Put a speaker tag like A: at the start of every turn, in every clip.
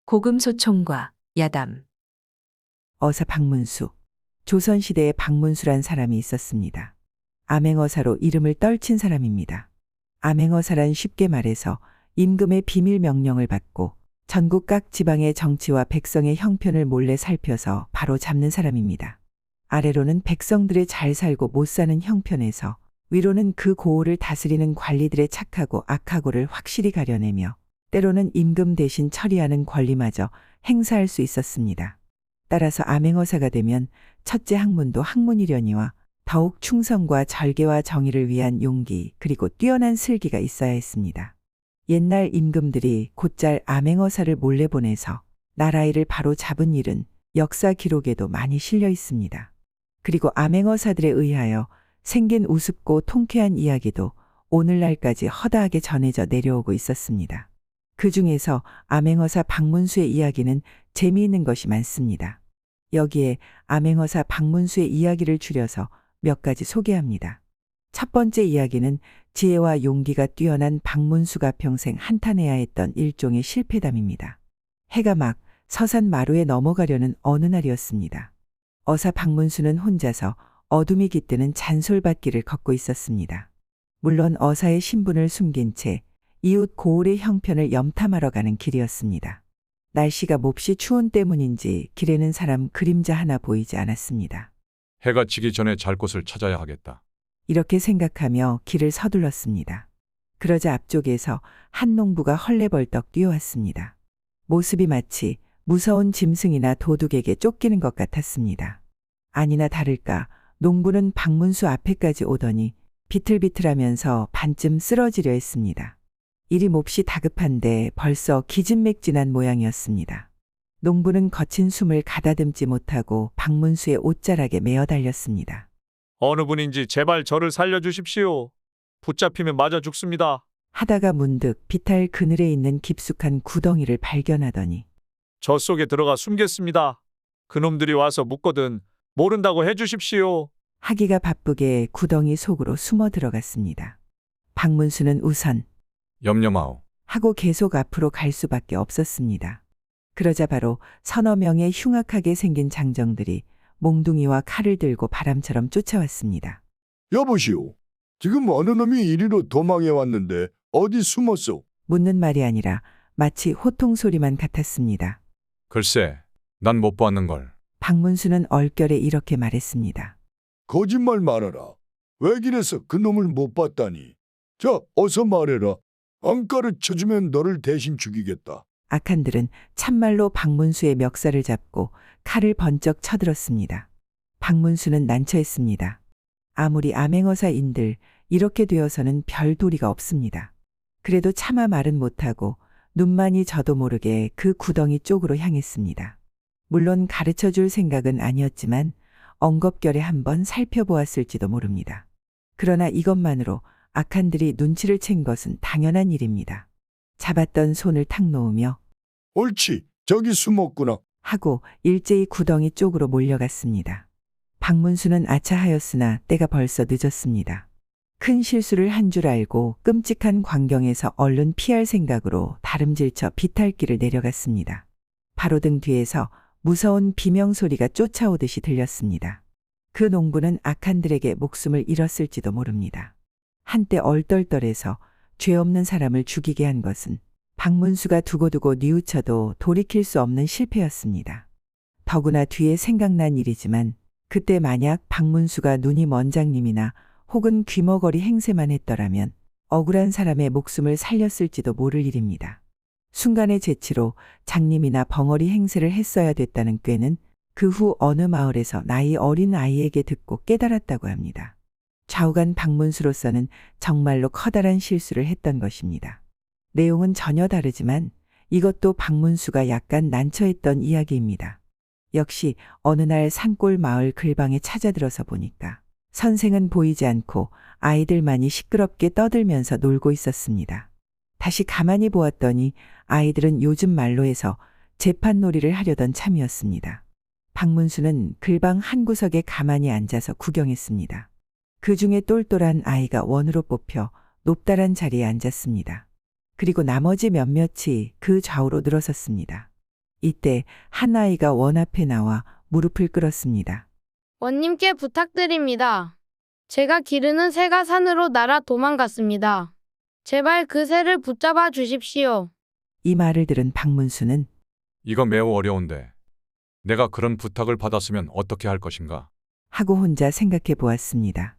A: 고금소총과 야담.
B: 어사 박문수. 조선시대에 박문수란 사람이 있었습니다. 암행어사로 이름을 떨친 사람입니다. 암행어사란 쉽게 말해서 임금의 비밀 명령을 받고 전국 각 지방의 정치와 백성의 형편을 몰래 살펴서 바로 잡는 사람입니다. 아래로는 백성들의 잘 살고 못 사는 형편에서 위로는 그 고을을 다스리는 관리들의 착하고 악하고를 확실히 가려내며 때로는 임금 대신 처리하는 권리마저 행사할 수 있었습니다. 따라서 암행어사가 되면 첫째 학문도 학문이려니와 더욱 충성과 절개와 정의를 위한 용기 그리고 뛰어난 슬기가 있어야 했습니다. 옛날 임금들이 곧잘 암행어사를 몰래 보내서 나라 일을 바로 잡은 일은 역사 기록에도 많이 실려 있습니다. 그리고 암행어사들에 의하여 생긴 우습고 통쾌한 이야기도 오늘날까지 허다하게 전해져 내려오고 있었습니다. 그 중에서 암행어사 박문수의 이야기는 재미있는 것이 많습니다. 여기에 암행어사 박문수의 이야기를 줄여서 몇 가지 소개합니다. 첫 번째 이야기는 지혜와 용기가 뛰어난 박문수가 평생 한탄해야 했던 일종의 실패담입니다. 해가 막 서산 마루에 넘어가려는 어느 날이었습니다. 어사 박문수는 혼자서 어둠이 깃드는 잔솔밭길을 걷고 있었습니다. 물론 어사의 신분을 숨긴 채 이웃 고을의 형편을 염탐하러 가는 길이었습니다. 날씨가 몹시 추운 때문인지 길에는 사람 그림자 하나 보이지 않았습니다.
C: 해가 지기 전에 잘 곳을 찾아야 하겠다.
B: 이렇게 생각하며 길을 서둘렀습니다. 그러자 앞쪽에서 한 농부가 헐레벌떡 뛰어왔습니다. 모습이 마치 무서운 짐승이나 도둑에게 쫓기는 것 같았습니다. 아니나 다를까 농부는 박문수 앞에까지 오더니 비틀비틀하면서 반쯤 쓰러지려 했습니다. 일이 몹시 다급한데 벌써 기진맥진한 모양이었습니다. 농부는 거친 숨을 가다듬지 못하고 박문수의 옷자락에 메어 달렸습니다.
D: 어느 분인지 제발 저를 살려주십시오. 붙잡히면 맞아 죽습니다.
B: 하다가 문득 비탈 그늘에 있는 깊숙한 구덩이를 발견하더니
D: 저 속에 들어가 숨겠습니다. 그놈들이 와서 묻거든 모른다고 해주십시오.
B: 하기가 바쁘게 구덩이 속으로 숨어 들어갔습니다. 박문수는 우선
C: 염려마오.
B: 하고 계속 앞으로 갈 수밖에 없었습니다. 그러자 바로 서너 명의 흉악하게 생긴 장정들이 몽둥이와 칼을 들고 바람처럼 쫓아왔습니다.
E: 여보시오. 지금 어느 놈이 이리로 도망해 왔는데 어디 숨었소?
B: 묻는 말이 아니라 마치 호통 소리만 같았습니다.
C: 글쎄, 난 못 보았는걸.
B: 박문수는 얼결에 이렇게 말했습니다.
E: 거짓말 말아라. 왜 길에서 그 놈을 못 봤다니. 자, 어서 말해라. 안가를 쳐주면 너를 대신 죽이겠다.
B: 악한들은 참말로 박문수의 멱살을 잡고 칼을 번쩍 쳐들었습니다. 박문수는 난처했습니다. 아무리 암행어사인들 이렇게 되어서는 별 도리가 없습니다. 그래도 차마 말은 못하고 눈만이 저도 모르게 그 구덩이 쪽으로 향했습니다. 물론 가르쳐줄 생각은 아니었지만 엉겁결에 한번 살펴보았을지도 모릅니다. 그러나 이것만으로 악한들이 눈치를 챈 것은 당연한 일입니다. 잡았던 손을 탁 놓으며
E: 옳지, 저기 숨었구나.
B: 하고 일제히 구덩이 쪽으로 몰려갔습니다. 박문수는 아차하였으나 때가 벌써 늦었습니다. 큰 실수를 한 줄 알고 끔찍한 광경에서 얼른 피할 생각으로 다름질쳐 비탈길을 내려갔습니다. 바로 등 뒤에서 무서운 비명소리가 쫓아오듯이 들렸습니다. 그 농부는 악한들에게 목숨을 잃었을지도 모릅니다. 한때 얼떨떨해서 죄 없는 사람을 죽이게 한 것은 박문수가 두고두고 뉘우쳐도 돌이킬 수 없는 실패였습니다. 더구나 뒤에 생각난 일이지만 그때 만약 박문수가 눈이 먼 장님이나 혹은 귀머거리 행세만 했더라면 억울한 사람의 목숨을 살렸을지도 모를 일입니다. 순간의 재치로 장님이나 벙어리 행세를 했어야 됐다는 꾀는 그 후 어느 마을에서 나이 어린 아이에게 듣고 깨달았다고 합니다. 좌우간 박문수로서는 정말로 커다란 실수를 했던 것입니다. 내용은 전혀 다르지만 이것도 박문수가 약간 난처했던 이야기입니다. 역시 어느 날 산골 마을 글방에 찾아들어서 보니까 선생은 보이지 않고 아이들만이 시끄럽게 떠들면서 놀고 있었습니다. 다시 가만히 보았더니 아이들은 요즘 말로 해서 재판놀이를 하려던 참이었습니다. 박문수는 글방 한 구석에 가만히 앉아서 구경했습니다. 그 중에 똘똘한 아이가 원으로 뽑혀 높다란 자리에 앉았습니다. 그리고 나머지 몇몇이 그 좌우로 늘어섰습니다. 이때 한 아이가 원 앞에 나와 무릎을 꿇었습니다.
A: 원님께 부탁드립니다. 제가 기르는 새가 산으로 날아 도망갔습니다. 제발 그 새를 붙잡아 주십시오.
B: 이 말을 들은 박문수는
C: 이거 매우 어려운데 내가 그런 부탁을 받았으면 어떻게 할 것인가?
B: 하고 혼자 생각해 보았습니다.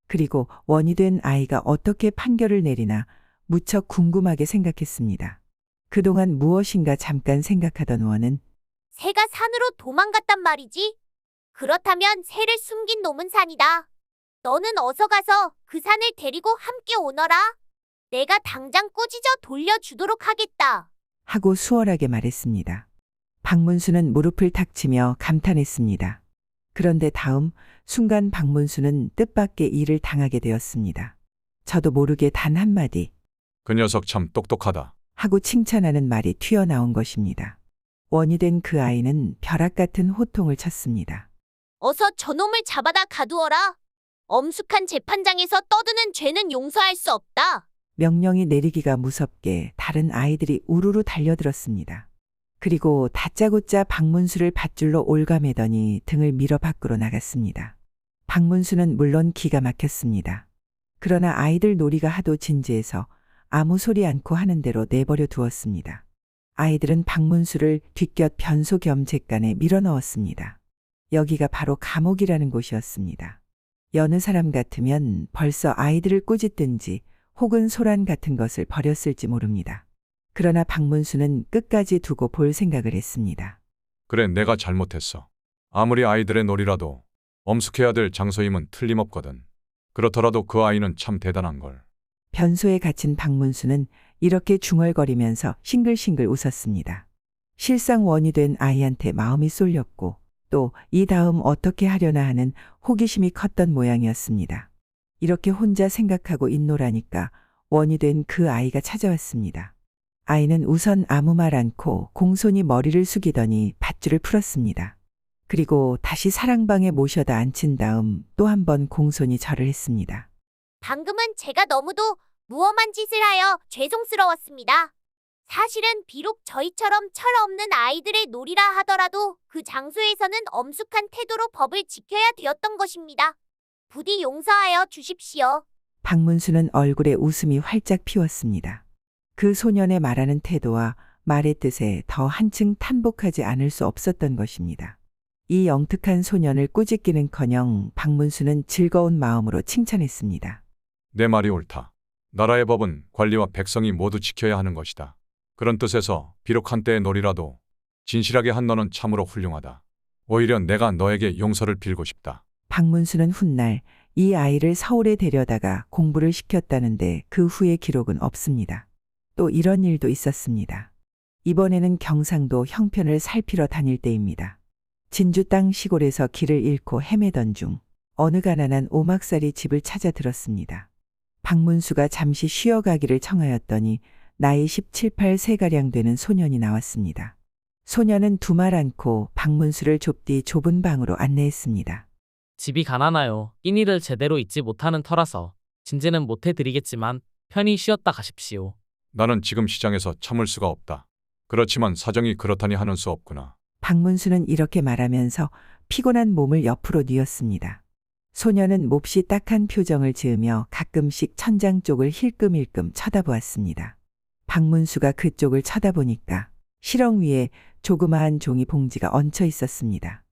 B: 그리고 원이 된 아이가 어떻게 판결을 내리나 무척 궁금하게 생각했습니다. 그동안 무엇인가 잠깐 생각하던 원은
F: 새가 산으로 도망갔단 말이지? 그렇다면 새를 숨긴 놈은 산이다. 너는 어서 가서 그 산을 데리고 함께 오너라. 내가 당장 꾸짖어 돌려주도록 하겠다.
B: 하고 수월하게 말했습니다. 박문수는 무릎을 탁 치며 감탄했습니다. 그런데 다음 순간 박문수는 뜻밖의 일을 당하게 되었습니다. 저도 모르게 단 한마디
C: 그 녀석 참 똑똑하다.
B: 하고 칭찬하는 말이 튀어나온 것입니다. 원이 된 그 아이는 벼락 같은 호통을 쳤습니다.
F: 어서 저놈을 잡아다 가두어라. 엄숙한 재판장에서 떠드는 죄는 용서할 수 없다.
B: 명령이 내리기가 무섭게 다른 아이들이 우르르 달려들었습니다. 그리고 다짜고짜 박문수를 밧줄로 올가매더니 등을 밀어 밖으로 나갔습니다. 박문수는 물론 기가 막혔습니다. 그러나 아이들 놀이가 하도 진지해서 아무 소리 않고 하는 대로 내버려 두었습니다. 아이들은 박문수를 뒷곁 변소 겸 잿간에 밀어 넣었습니다. 여기가 바로 감옥이라는 곳이었습니다. 여느 사람 같으면 벌써 아이들을 꾸짖든지 혹은 소란 같은 것을 버렸을지 모릅니다. 그러나 박문수는 끝까지 두고 볼 생각을 했습니다.
C: 그래, 내가 잘못했어. 아무리 아이들의 놀이라도 엄숙해야 될 장소임은 틀림없거든. 그렇더라도 그 아이는 참 대단한 걸.
B: 변소에 갇힌 박문수는 이렇게 중얼거리면서 싱글싱글 웃었습니다. 실상 원이 된 아이한테 마음이 쏠렸고 또 이 다음 어떻게 하려나 하는 호기심이 컸던 모양이었습니다. 이렇게 혼자 생각하고 있노라니까 원이 된 그 아이가 찾아왔습니다. 아이는 우선 아무 말 않고 공손히 머리를 숙이더니 밧줄을 풀었습니다. 그리고 다시 사랑방에 모셔다 앉힌 다음 또 한 번 공손히 절을 했습니다.
F: 방금은 제가 너무도 무엄한 짓을 하여 죄송스러웠습니다. 사실은 비록 저희처럼 철 없는 아이들의 놀이라 하더라도 그 장소에서는 엄숙한 태도로 법을 지켜야 되었던 것입니다. 부디 용서하여 주십시오.
B: 박문수는 얼굴에 웃음이 활짝 피었습니다. 그 소년의 말하는 태도와 말의 뜻에 더 한층 탄복하지 않을 수 없었던 것입니다. 이 영특한 소년을 꾸짖기는커녕 박문수는 즐거운 마음으로 칭찬했습니다.
C: 내 말이 옳다. 나라의 법은 관리와 백성이 모두 지켜야 하는 것이다. 그런 뜻에서 비록 한때의 놀이라도 진실하게 한 너는 참으로 훌륭하다. 오히려 내가 너에게 용서를 빌고 싶다.
B: 박문수는 훗날 이 아이를 서울에 데려다가 공부를 시켰다는데 그 후의 기록은 없습니다. 또 이런 일도 있었습니다. 이번에는 경상도 형편을 살피러 다닐 때입니다. 진주 땅 시골에서 길을 잃고 헤매던 중 어느 가난한 오막살이 집을 찾아 들었습니다. 박문수가 잠시 쉬어가기를 청하였더니 나이 17, 8세가량 되는 소년이 나왔습니다. 소년은 두말 않고 박문수를 좁디 좁은 방으로 안내했습니다.
G: 집이 가난하여 끼니를 제대로 잊지 못하는 터라서 진지는 못해드리겠지만 편히 쉬었다 가십시오.
C: 나는 지금 시장에서 참을 수가 없다. 그렇지만 사정이 그렇다니 하는 수 없구나.
B: 박문수는 이렇게 말하면서 피곤한 몸을 옆으로 뉘었습니다. 소년은 몹시 딱한 표정을 지으며 가끔씩 천장 쪽을 힐끔힐끔 쳐다보았습니다. 박문수가 그쪽을 쳐다보니까 실ong 위에 조그마한 종이 봉지가 얹혀 있었습니다.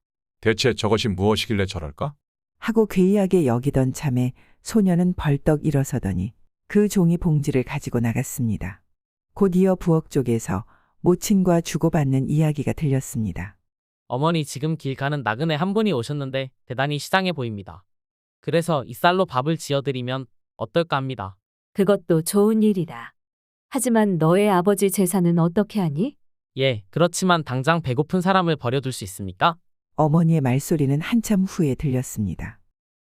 C: 대체 저것이 무엇이길래 저럴까?
B: 하고 괴이하게 여기던 참에 소년은 벌떡 일어서더니 그 종이 봉지를 가지고 나갔습니다. 곧 이어 부엌 쪽에서 모친과 주고받는 이야기가 들렸습니다.
G: 어머니 지금 길 가는 나그네 한 분이 오셨는데 대단히 시장해 보입니다. 그래서 이 쌀로 밥을 지어드리면 어떨까 합니다.
H: 그것도 좋은 일이다. 하지만 너의 아버지 재산은 어떻게 하니?
G: 예, 그렇지만 당장 배고픈 사람을 버려둘 수 있습니까?
B: 어머니의 말소리는 한참 후에 들렸습니다.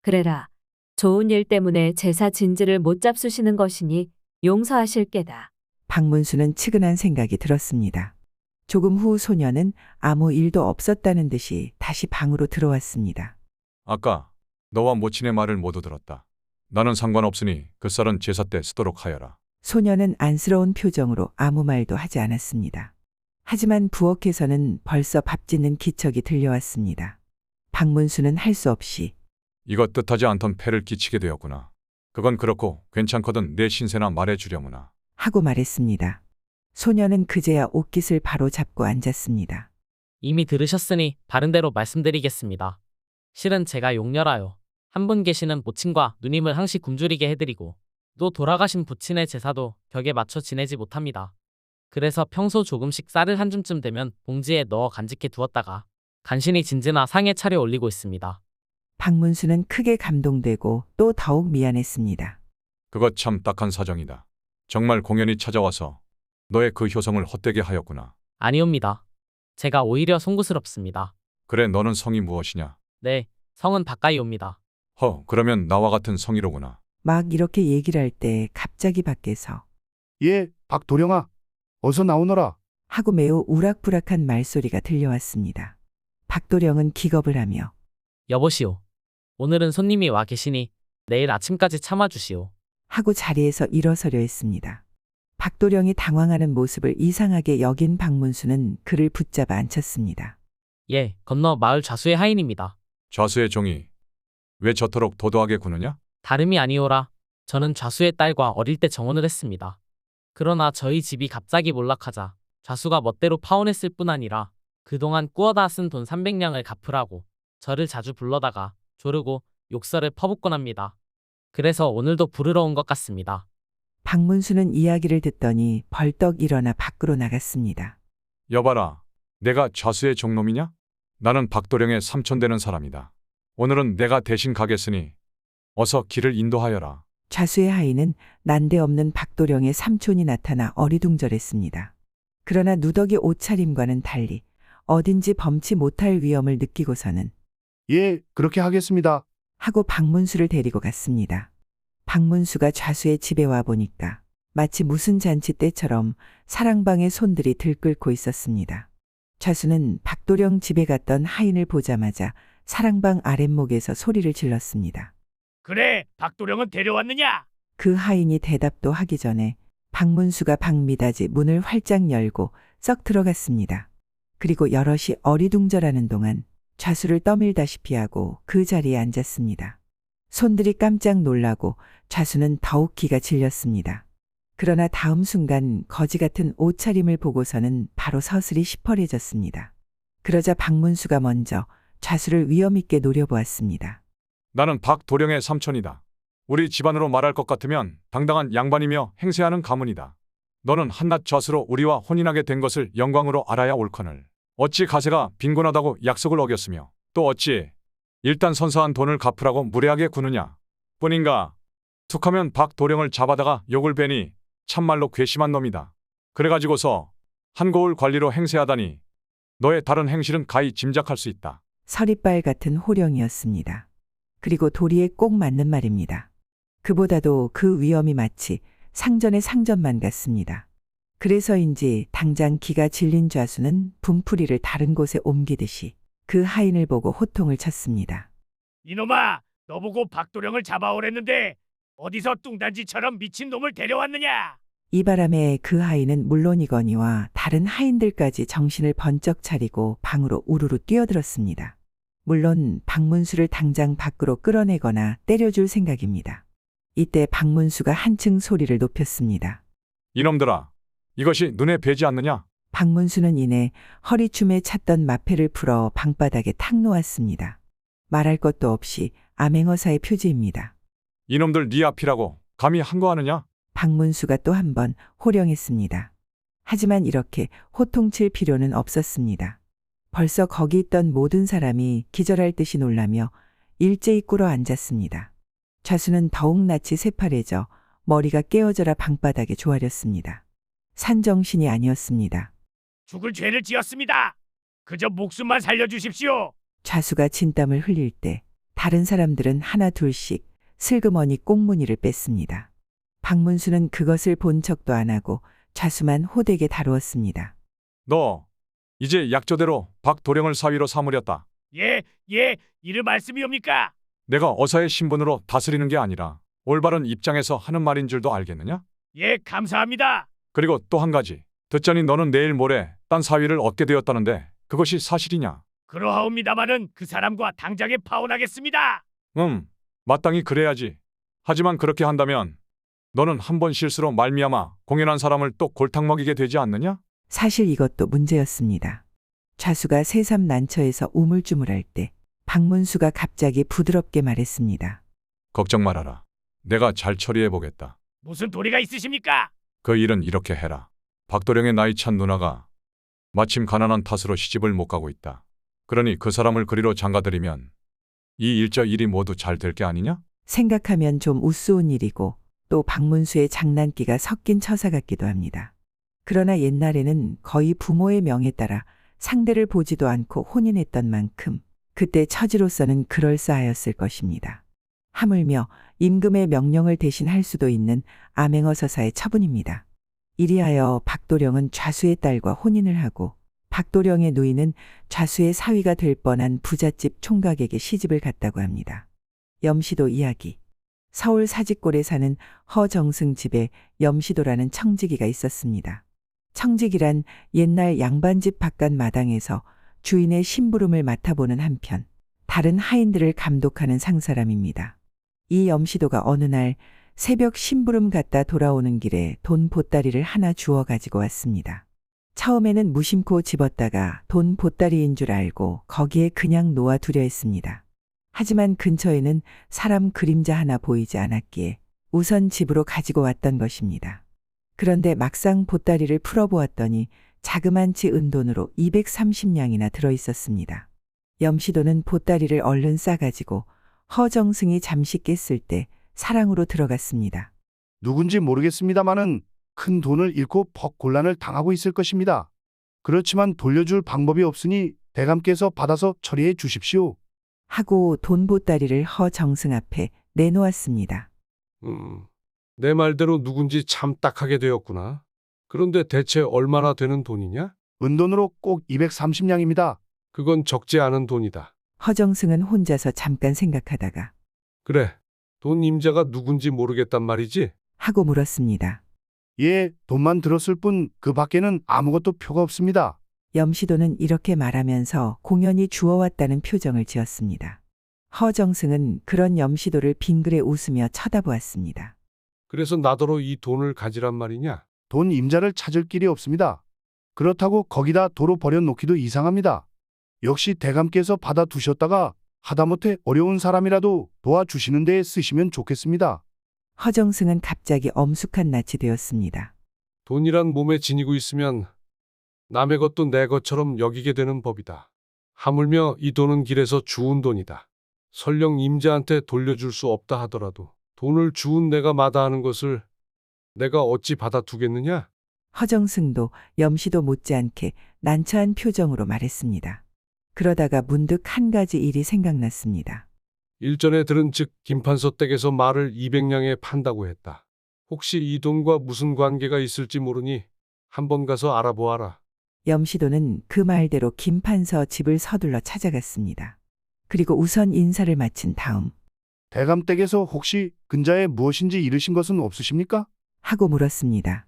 H: 그래라. 좋은 일 때문에 제사 진지를 못 잡수시는 것이니 용서하실 게다.
B: 박문수는 측은한 생각이 들었습니다. 조금 후 소년은 아무 일도 없었다는 듯이 다시 방으로 들어왔습니다.
C: 아까 너와 모친의 말을 모두 들었다. 나는 상관없으니 그 쌀은 제사 때 쓰도록 하여라.
B: 소년은 안쓰러운 표정으로 아무 말도 하지 않았습니다. 하지만 부엌에서는 벌써 밥 짓는 기척이 들려왔습니다. 박문수는 할 수 없이
C: 이것 뜻하지 않던 폐를 끼치게 되었구나. 그건 그렇고 괜찮거든 내 신세나 말해주려무나.
B: 하고 말했습니다. 소녀는 그제야 옷깃을 바로 잡고 앉았습니다.
G: 이미 들으셨으니 바른 대로 말씀드리겠습니다. 실은 제가 용렬하여 한 분 계시는 모친과 누님을 항시 굶주리게 해드리고 또 돌아가신 부친의 제사도 격에 맞춰 지내지 못합니다. 그래서 평소 조금씩 쌀을 한 줌쯤 되면 봉지에 넣어 간직해 두었다가 간신히 진지나 상에 차려 올리고 있습니다.
B: 박문수는 크게 감동되고 또 더욱 미안했습니다.
C: 그것 참 딱한 사정이다. 정말 공연히 찾아와서 너의 그 효성을 헛되게 하였구나.
G: 아니옵니다. 제가 오히려 송구스럽습니다.
C: 그래 너는 성이 무엇이냐?
G: 네, 성은 바까이옵니다.
C: 그러면 나와 같은 성이로구나.
B: 막 이렇게 얘기를 할 때 갑자기 밖에서
I: 예, 박도령아, 어서 나오너라.
B: 하고 매우 우락부락한 말소리가 들려왔습니다. 박도령은 기겁을 하며
G: 여보시오. 오늘은 손님이 와 계시니 내일 아침까지 참아주시오.
B: 하고 자리에서 일어서려 했습니다. 박도령이 당황하는 모습을 이상하게 여긴 박문수는 그를 붙잡아 앉혔습니다.
G: 예, 건너 마을 좌수의 하인입니다.
C: 좌수의 종이 왜 저토록 도도하게 구느냐?
G: 다름이 아니오라. 저는 좌수의 딸과 어릴 때 정혼을 했습니다. 그러나 저희 집이 갑자기 몰락하자 좌수가 멋대로 파혼했을 뿐 아니라 그동안 꾸어다 쓴 돈 300냥을 갚으라고 저를 자주 불러다가 조르고 욕설을 퍼붓곤 합니다. 그래서 오늘도 부르러 온 것 같습니다.
B: 박문수는 이야기를 듣더니 벌떡 일어나 밖으로 나갔습니다.
C: 여봐라. 내가 좌수의 종놈이냐? 나는 박도령의 삼촌 되는 사람이다. 오늘은 내가 대신 가겠으니 어서 길을 인도하여라.
B: 좌수의 하인은 난데없는 박도령의 삼촌이 나타나 어리둥절했습니다. 그러나 누더기 옷차림과는 달리 어딘지 범치 못할 위험을 느끼고서는
I: 예, 그렇게 하겠습니다.
B: 하고 박문수를 데리고 갔습니다. 박문수가 좌수의 집에 와 보니까 마치 무슨 잔치 때처럼 사랑방의 손들이 들끓고 있었습니다. 좌수는 박도령 집에 갔던 하인을 보자마자 사랑방 아랫목에서 소리를 질렀습니다.
D: 그래, 박도령은 데려왔느냐?
B: 그 하인이 대답도 하기 전에 박문수가 방미닫이 문을 활짝 열고 썩 들어갔습니다. 그리고 여럿이 어리둥절하는 동안 좌수를 떠밀다시피 하고 그 자리에 앉았습니다. 손들이 깜짝 놀라고 좌수는 더욱 기가 질렸습니다. 그러나 다음 순간 거지 같은 옷차림을 보고서는 바로 서슬이 시퍼래졌습니다. 그러자 박문수가 먼저 좌수를 위엄있게 노려보았습니다.
C: 나는 박도령의 삼촌이다. 우리 집안으로 말할 것 같으면 당당한 양반이며 행세하는 가문이다. 너는 한낱 좌수로 우리와 혼인하게 된 것을 영광으로 알아야 옳거늘. 어찌 가세가 빈곤하다고 약속을 어겼으며 또 어찌 일단 선사한 돈을 갚으라고 무례하게 구느냐. 뿐인가. 툭하면 박도령을 잡아다가 욕을 베니 참말로 괘씸한 놈이다. 그래가지고서 한고을 관리로 행세하다니 너의 다른 행실은 가히 짐작할 수 있다.
B: 서리빨 같은 호령이었습니다. 그리고 도리에 꼭 맞는 말입니다. 그보다도 그 위엄이 마치 상전의 상전만 같습니다. 그래서인지 당장 기가 질린 좌수는 분풀이를 다른 곳에 옮기듯이 그 하인을 보고 호통을 쳤습니다.
D: 이놈아, 너보고 박도령을 잡아오랬는데 어디서 뚱단지처럼 미친 놈을 데려왔느냐?
B: 이 바람에 그 하인은 물론이거니와 다른 하인들까지 정신을 번쩍 차리고 방으로 우르르 뛰어들었습니다. 물론 박문수를 당장 밖으로 끌어내거나 때려줄 생각입니다. 이때 박문수가 한층 소리를 높였습니다.
C: 이놈들아, 이것이 눈에 뵈지 않느냐?
B: 박문수는 이내 허리춤에 찼던 마패를 풀어 방바닥에 탁 놓았습니다. 말할 것도 없이 암행어사의 표지입니다.
C: 이놈들 네 앞이라고 감히 한거하느냐?
B: 박문수가 또 한 번 호령했습니다. 하지만 이렇게 호통칠 필요는 없었습니다. 벌써 거기 있던 모든 사람이 기절할 듯이 놀라며 일제히 꿇어 앉았습니다. 좌수는 더욱 낯이 새파래져 머리가 깨어져라 방바닥에 조아렸습니다. 산정신이 아니었습니다.
D: 죽을 죄를 지었습니다. 그저 목숨만 살려주십시오.
B: 좌수가 진땀을 흘릴 때 다른 사람들은 하나 둘씩 슬그머니 꽁무니를 뺐습니다. 박문수는 그것을 본 척도 안 하고 좌수만 호되게 다루었습니다.
C: 너 이제 약조대로 박도령을 사위로 삼으렸다.
D: 예, 이를 말씀이옵니까?
C: 내가 어사의 신분으로 다스리는 게 아니라 올바른 입장에서 하는 말인 줄도 알겠느냐?
D: 예, 감사합니다.
C: 그리고 또 한 가지. 듣자니 너는 내일 모레 딴 사위를 얻게 되었다는데 그것이 사실이냐?
J: 그러하옵니다마는 그 사람과 당장에 파혼하겠습니다.
C: 마땅히 그래야지. 하지만 그렇게 한다면 너는 한 번 실수로 말미암아 공연한 사람을 또 골탕 먹이게 되지 않느냐?
B: 사실 이것도 문제였습니다. 좌수가 새삼 난처해서 우물쭈물할 때 박문수가 갑자기 부드럽게 말했습니다.
C: 걱정 말아라. 내가 잘 처리해 보겠다.
J: 무슨 도리가 있으십니까?
C: 그 일은 이렇게 해라. 박도령의 나이 찬 누나가 마침 가난한 탓으로 시집을 못 가고 있다. 그러니 그 사람을 그리로 장가들이면 이 일저 일이 모두 잘 될 게 아니냐?
B: 생각하면 좀 우스운 일이고 또 박문수의 장난기가 섞인 처사 같기도 합니다. 그러나 옛날에는 거의 부모의 명에 따라 상대를 보지도 않고 혼인했던 만큼 그때 처지로서는 그럴싸하였을 것입니다. 하물며 임금의 명령을 대신할 수도 있는 암행어 서사의 처분입니다. 이리하여 박도령은 좌수의 딸과 혼인을 하고 박도령의 누이는 좌수의 사위가 될 뻔한 부잣집 총각에게 시집을 갔다고 합니다. 염시도 이야기. 서울 사직골에 사는 허정승 집에 염시도라는 청지기가 있었습니다. 청지기란 옛날 양반집 바깥 마당에서 주인의 심부름을 맡아보는 한편 다른 하인들을 감독하는 상사람입니다. 이 염시도가 어느 날 새벽 심부름 갔다 돌아오는 길에 돈 보따리를 하나 주워 가지고 왔습니다. 처음에는 무심코 집었다가 돈 보따리인 줄 알고 거기에 그냥 놓아두려 했습니다. 하지만 근처에는 사람 그림자 하나 보이지 않았기에 우선 집으로 가지고 왔던 것입니다. 그런데 막상 보따리를 풀어보았더니 자그만치 은돈으로 230냥이나 들어있었습니다. 염시도는 보따리를 얼른 싸가지고 허정승이 잠시 깼을 때 사랑으로 들어갔습니다.
I: 누군지 모르겠습니다마는 큰 돈을 잃고 퍽 곤란을 당하고 있을 것입니다. 그렇지만 돌려줄 방법이 없으니 대감께서 받아서 처리해 주십시오.
B: 하고 돈 보따리를 허정승 앞에 내놓았습니다.
K: 내 말대로 누군지 참 딱하게 되었구나. 그런데 대체 얼마나 되는 돈이냐?
I: 은돈으로 꼭 230냥입니다.
K: 그건 적지 않은 돈이다.
B: 허정승은 혼자서 잠깐 생각하다가
K: 그래, 돈 임자가 누군지 모르겠단 말이지?
B: 하고 물었습니다.
I: 예, 돈만 들었을 뿐 그 밖에는 아무것도 표가 없습니다.
B: 염시도는 이렇게 말하면서 공연히 주워왔다는 표정을 지었습니다. 허정승은 그런 염시도를 빙그레 웃으며 쳐다보았습니다.
K: 그래서 나더러 이 돈을 가지란 말이냐?
I: 돈 임자를 찾을 길이 없습니다. 그렇다고 거기다 도로 버려놓기도 이상합니다. 역시 대감께서 받아두셨다가 하다못해 어려운 사람이라도 도와주시는 데에 쓰시면 좋겠습니다.
B: 허정승은 갑자기 엄숙한 낯이 되었습니다.
K: 돈이란 몸에 지니고 있으면 남의 것도 내 것처럼 여기게 되는 법이다. 하물며 이 돈은 길에서 주운 돈이다. 설령 임자한테 돌려줄 수 없다 하더라도 돈을 주운 내가 마다하는 것을 내가 어찌 받아두겠느냐?
B: 허정승도 염시도 못지않게 난처한 표정으로 말했습니다. 그러다가 문득 한 가지 일이 생각났습니다.
K: 일전에 들은 즉 김판서 댁에서 말을 200냥에 판다고 했다. 혹시 이 돈과 무슨 관계가 있을지 모르니 한번 가서 알아보아라.
B: 염시도는 그 말대로 김판서 집을 서둘러 찾아갔습니다. 그리고 우선 인사를 마친 다음
I: 대감 댁에서 혹시 근자에 무엇인지 잃으신 것은 없으십니까?
B: 하고 물었습니다.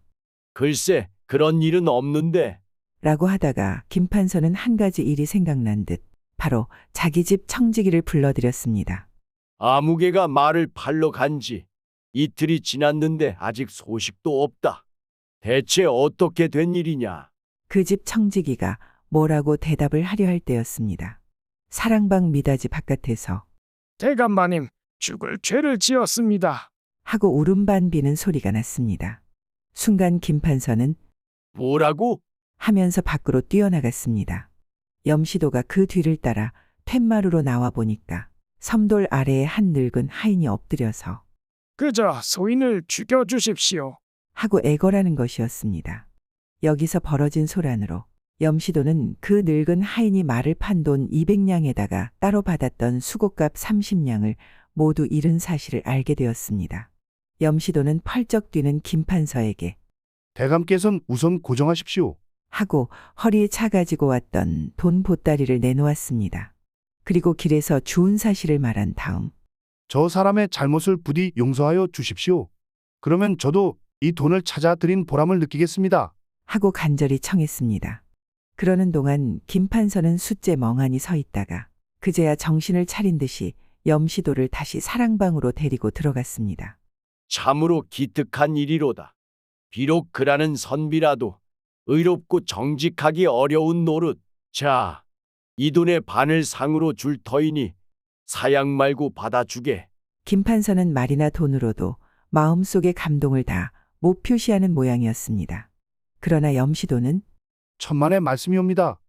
J: 글쎄, 그런 일은 없는데.
B: 라고 하다가 김판서는 한 가지 일이 생각난 듯 바로 자기 집 청지기를 불러들였습니다.
J: 아무개가 말을 팔러 간지 이틀이 지났는데 아직 소식도 없다. 대체 어떻게 된 일이냐?
B: 그 집 청지기가 뭐라고 대답을 하려 할 때였습니다. 사랑방 미닫이 바깥에서
L: 대감마님, 죽을 죄를 지었습니다.
B: 하고 울음반 비는 소리가 났습니다. 순간 김판서는
J: 뭐라고?
B: 하면서 밖으로 뛰어나갔습니다. 염시도가 그 뒤를 따라 툇마루로 나와 보니까 섬돌 아래에 한 늙은 하인이 엎드려서
L: 그저 소인을 죽여주십시오.
B: 하고 애걸하는 것이었습니다. 여기서 벌어진 소란으로 염시도는 그 늙은 하인이 말을 판 돈 200냥에다가 따로 받았던 수고값 30냥을 모두 잃은 사실을 알게 되었습니다. 염시도는 펄쩍 뛰는 김판서에게
I: 대감께선 우선 고정하십시오.
B: 하고 허리에 차 가지고 왔던 돈 보따리를 내놓았습니다. 그리고 길에서 주운 사실을 말한 다음
I: 저 사람의 잘못을 부디 용서하여 주십시오. 그러면 저도 이 돈을 찾아 드린 보람을 느끼겠습니다.
B: 하고 간절히 청했습니다. 그러는 동안 김판서는 숫째 멍하니 서 있다가 그제야 정신을 차린 듯이 염시도를 다시 사랑방으로 데리고 들어갔습니다.
J: 참으로 기특한 일이로다. 비록 그라는 선비라도 의롭고 정직하기 어려운 노릇. 자, 이 돈의 반을 상으로 줄 터이니 사양 말고 받아주게.
B: 김판서는 말이나 돈으로도 마음속의 감동을 다 못 표시하는 모양이었습니다. 그러나 염시도는
I: 천만의 말씀이옵니다.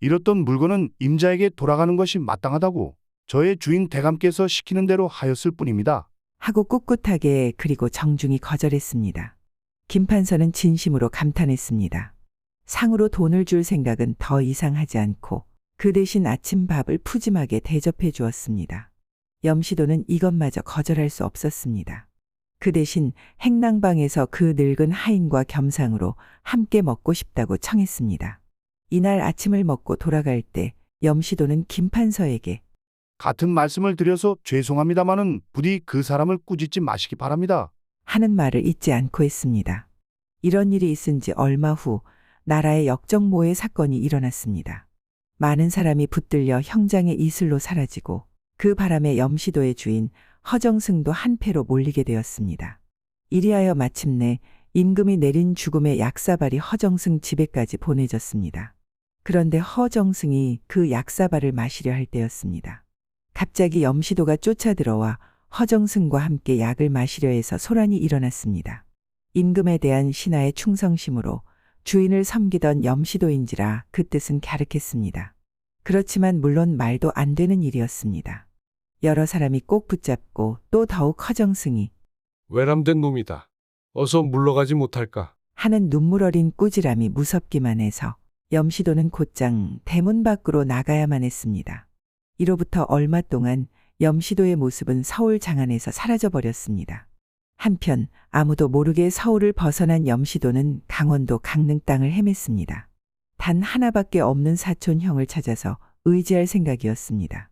I: 잃었던 물건은 임자에게 돌아가는 것이 마땅하다고 저의 주인 대감께서 시키는 대로 하였을 뿐입니다.
B: 하고 꿋꿋하게 그리고 정중히 거절했습니다. 김판서는 진심으로 감탄했습니다. 상으로 돈을 줄 생각은 더 이상 하지 않고 그 대신 아침밥을 푸짐하게 대접해 주었습니다. 염시도는 이것마저 거절할 수 없었습니다. 그 대신 행랑방에서 그 늙은 하인과 겸상으로 함께 먹고 싶다고 청했습니다. 이날 아침을 먹고 돌아갈 때 염시도는 김판서에게
I: 같은 말씀을 드려서 죄송합니다마는 부디 그 사람을 꾸짖지 마시기 바랍니다.
B: 하는 말을 잊지 않고 했습니다. 이런 일이 있은 지 얼마 후 나라의 역정모의 사건이 일어났습니다. 많은 사람이 붙들려 형장의 이슬로 사라지고 그 바람에 염시도의 주인 허정승도 한패로 몰리게 되었습니다. 이리하여 마침내 임금이 내린 죽음의 약사발이 허정승 집에까지 보내졌습니다. 그런데 허정승이 그 약사발을 마시려 할 때였습니다. 갑자기 염시도가 쫓아들어와 허정승과 함께 약을 마시려 해서 소란이 일어났습니다. 임금에 대한 신하의 충성심으로 주인을 섬기던 염시도인지라 그 뜻은 갸륵했습니다. 그렇지만 물론 말도 안 되는 일이었습니다. 여러 사람이 꼭 붙잡고 또 더욱 허정승이
K: 외람된 놈이다. 어서 물러가지 못할까?
B: 하는 눈물 어린 꾸지람이 무섭기만 해서 염시도는 곧장 대문 밖으로 나가야만 했습니다. 이로부터 얼마 동안 염시도의 모습은 서울 장안에서 사라져버렸습니다. 한편 아무도 모르게 서울을 벗어난 염시도는 강원도 강릉 땅을 헤맸습니다. 단 하나밖에 없는 사촌형을 찾아서 의지할 생각이었습니다.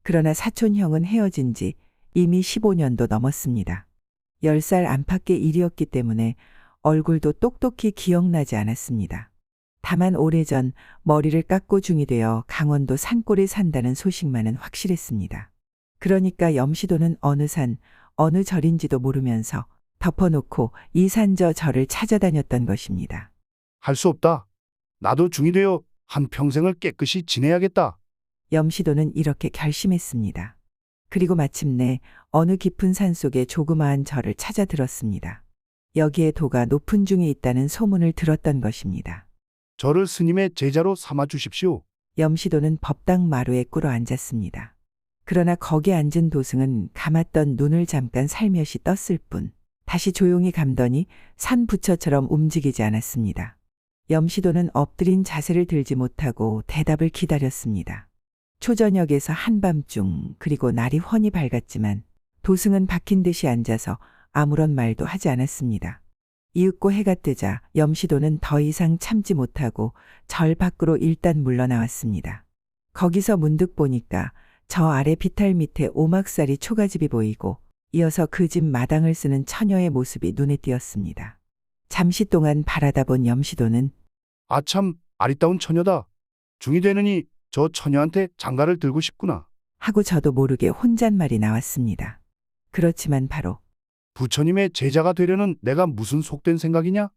B: 그러나 사촌형은 헤어진 지 이미 15년도 넘었습니다. 10살 안팎의 일이었기 때문에 얼굴도 똑똑히 기억나지 않았습니다. 다만 오래전 머리를 깎고 중이 되어 강원도 산골에 산다는 소식만은 확실했습니다. 그러니까 염시도는 어느 산, 어느 절인지도 모르면서 덮어놓고 이 산 저 절을 찾아다녔던 것입니다.
I: 할 수 없다. 나도 중이 되어 한평생을 깨끗이 지내야겠다.
B: 염시도는 이렇게 결심했습니다. 그리고 마침내 어느 깊은 산속의 조그마한 절을 찾아 들었습니다. 여기에 도가 높은 중에 있다는 소문을 들었던 것입니다.
I: 저를 스님의 제자로 삼아 주십시오.
B: 염시도는 법당 마루에 꿇어 앉았습니다. 그러나 거기 앉은 도승은 감았던 눈을 잠깐 살며시 떴을 뿐 다시 조용히 감더니 산 부처처럼 움직이지 않았습니다. 염시도는 엎드린 자세를 들지 못하고 대답을 기다렸습니다. 초저녁에서 한밤중 그리고 날이 훤히 밝았지만 도승은 박힌 듯이 앉아서 아무런 말도 하지 않았습니다. 이윽고 해가 뜨자 염시도는 더 이상 참지 못하고 절 밖으로 일단 물러나왔습니다. 거기서 문득 보니까 저 아래 비탈 밑에 오막살이 초가집이 보이고 이어서 그 집 마당을 쓰는 처녀의 모습이 눈에 띄었습니다. 잠시 동안 바라다 본 염시도는
I: 아참 아리따운 처녀다. 중이 되느니 저 처녀한테 장가를 들고 싶구나.
B: 하고 저도 모르게 혼잣말이 나왔습니다. 그렇지만 바로
I: 부처님의 제자가 되려는 내가 무슨 속된 생각이냐?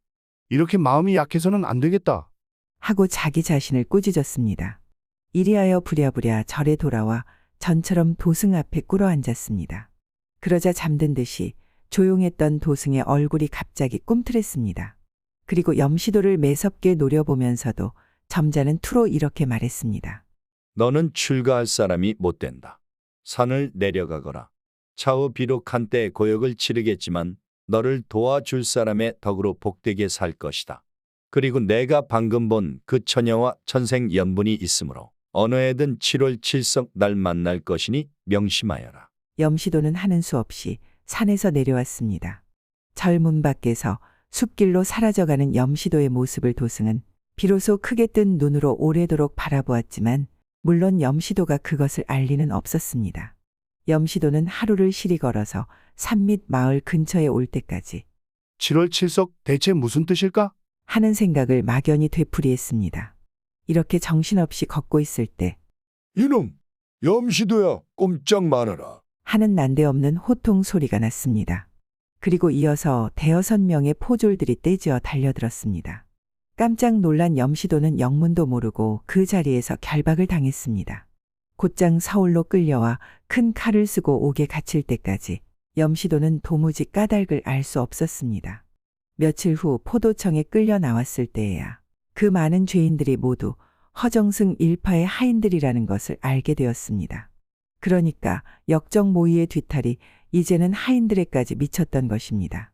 I: 이렇게 마음이 약해서는 안 되겠다.
B: 하고 자기 자신을 꾸짖었습니다. 이리하여 부랴부랴 절에 돌아와 전처럼 도승 앞에 꿇어 앉았습니다. 그러자 잠든 듯이 조용했던 도승의 얼굴이 갑자기 꿈틀했습니다. 그리고 염시도를 매섭게 노려보면서도 점잖은 투로 이렇게 말했습니다.
E: 너는 출가할 사람이 못 된다. 산을 내려가거라. 차후 비록 한때 고역을 치르겠지만 너를 도와줄 사람의 덕으로 복되게 살 것이다. 그리고 내가 방금 본 그 처녀와 천생연분이 있으므로 어느 해든 7월 7석 날 만날 것이니 명심하여라.
B: 염시도는 하는 수 없이 산에서 내려왔습니다. 절 문 밖에서 숲길로 사라져가는 염시도의 모습을 도승은 비로소 크게 뜬 눈으로 오래도록 바라보았지만 물론 염시도가 그것을 알 리는 없었습니다. 염시도는 하루를 시리 걸어서 산 밑 마을 근처에 올 때까지
I: 7월 7석 대체 무슨 뜻일까?
B: 하는 생각을 막연히 되풀이했습니다. 이렇게 정신없이 걷고 있을 때
M: 이놈, 염시도야, 꼼짝 말아라.
B: 하는 난데없는 호통 소리가 났습니다. 그리고 이어서 대여섯 명의 포졸들이 떼지어 달려들었습니다. 깜짝 놀란 염시도는 영문도 모르고 그 자리에서 결박을 당했습니다. 곧장 서울로 끌려와 큰 칼을 쓰고 옥에 갇힐 때까지 염시도는 도무지 까닭을 알 수 없었습니다. 며칠 후 포도청에 끌려 나왔을 때에야 그 많은 죄인들이 모두 허정승 일파의 하인들이라는 것을 알게 되었습니다. 그러니까 역적 모의의 뒤탈이 이제는 하인들에까지 미쳤던 것입니다.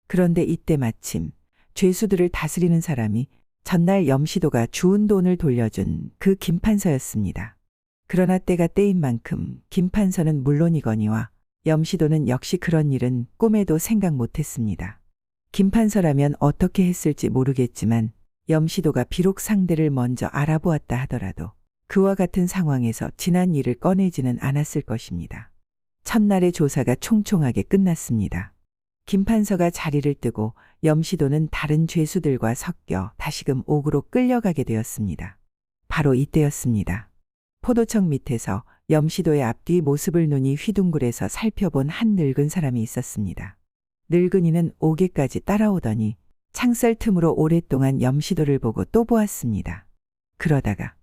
B: 그런데 이때 마침 죄수들을 다스리는 사람이 전날 염시도가 주운 돈을 돌려준 그 김판서였습니다. 그러나 때가 때인 만큼 김판서는 물론이거니와 염시도는 역시 그런 일은 꿈에도 생각 못했습니다. 김판서라면 어떻게 했을지 모르겠지만 염시도가 비록 상대를 먼저 알아보았다 하더라도 그와 같은 상황에서 지난 일을 꺼내지는 않았을 것입니다. 첫날의 조사가 총총하게 끝났습니다. 김판서가 자리를 뜨고 염시도는 다른 죄수들과 섞여 다시금 옥으로 끌려가게 되었습니다. 바로 이때였습니다. 포도청 밑에서 염시도의 앞뒤 모습을 눈이 휘둥그레서 살펴본 한 늙은 사람이 있었습니다. 늙은이는 옥에까지 따라오더니 창살 틈으로 오랫동안 염시도를 보고 또 보았습니다. 그러다가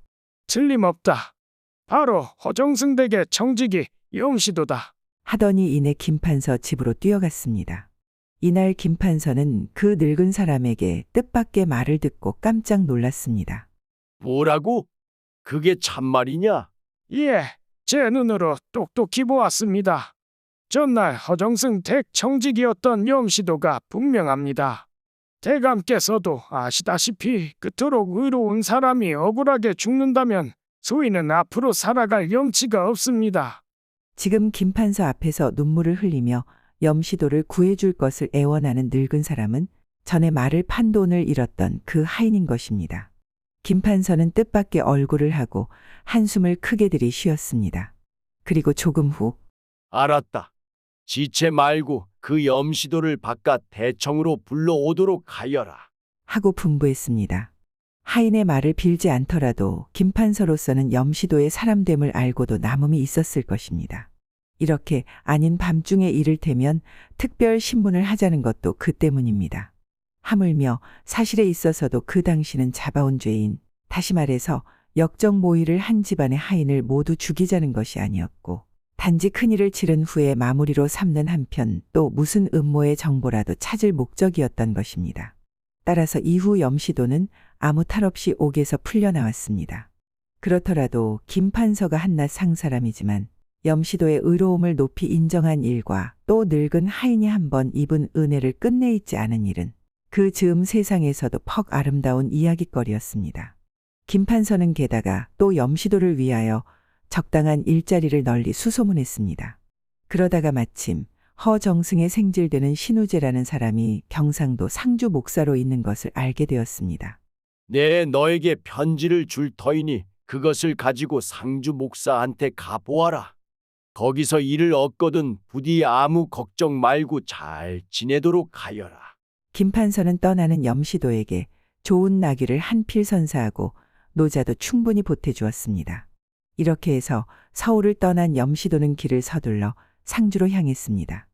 L: 틀림없다. 바로 허정승 댁의 청지기 염시도다.
B: 하더니 이내 김판서 집으로 뛰어갔습니다. 이날 김판서는 그 늙은 사람에게 뜻밖의 말을 듣고 깜짝 놀랐습니다.
J: 뭐라고? 그게 참말이냐?
L: 예, 제 눈으로 똑똑히 보았습니다. 전날 허정승 댁 청직이었던 염시도가 분명합니다. 대감께서도 아시다시피 그토록 의로운 사람이 억울하게 죽는다면 소인은 앞으로 살아갈 염치가 없습니다.
B: 지금 김판서 앞에서 눈물을 흘리며 염시도를 구해줄 것을 애원하는 늙은 사람은 전에 말을 판 돈을 잃었던 그 하인인 것입니다. 김판서는 뜻밖의 얼굴을 하고 한숨을 크게 들이쉬었습니다. 그리고 조금 후
J: 알았다. 지체 말고 그 염시도를 바깥 대청으로 불러오도록 하여라.
B: 하고 분부했습니다. 하인의 말을 빌지 않더라도 김판서로서는 염시도의 사람됨을 알고도 남음이 있었을 것입니다. 이렇게 아닌 밤중에 이를테면 특별 신문을 하자는 것도 그 때문입니다. 하물며 사실에 있어서도 그 당시는 잡아온 죄인, 다시 말해서 역적 모의를 한 집안의 하인을 모두 죽이자는 것이 아니었고 단지 큰일을 치른 후에 마무리로 삼는 한편 또 무슨 음모의 정보라도 찾을 목적이었던 것입니다. 따라서 이후 염시도는 아무 탈 없이 옥에서 풀려나왔습니다. 그렇더라도 김판서가 한낱 상사람이지만 염시도의 의로움을 높이 인정한 일과 또 늙은 하인이 한번 입은 은혜를 끝내 잊지 않은 일은 그 즈음 세상에서도 퍽 아름다운 이야깃거리였습니다. 김판서는 게다가 또 염시도를 위하여 적당한 일자리를 널리 수소문했습니다. 그러다가 마침 허정승에 생질되는 신우재라는 사람이 경상도 상주 목사로 있는 것을 알게 되었습니다.
J: 내 너에게 편지를 줄 터이니 그것을 가지고 상주 목사한테 가보아라. 거기서 일을 얻거든 부디 아무 걱정 말고 잘 지내도록 하여라.
B: 김판서는 떠나는 염시도에게 좋은 나귀를 한 필 선사하고 노자도 충분히 보태주었습니다. 이렇게 해서 서울을 떠난 염시도는 길을 서둘러 상주로 향했습니다.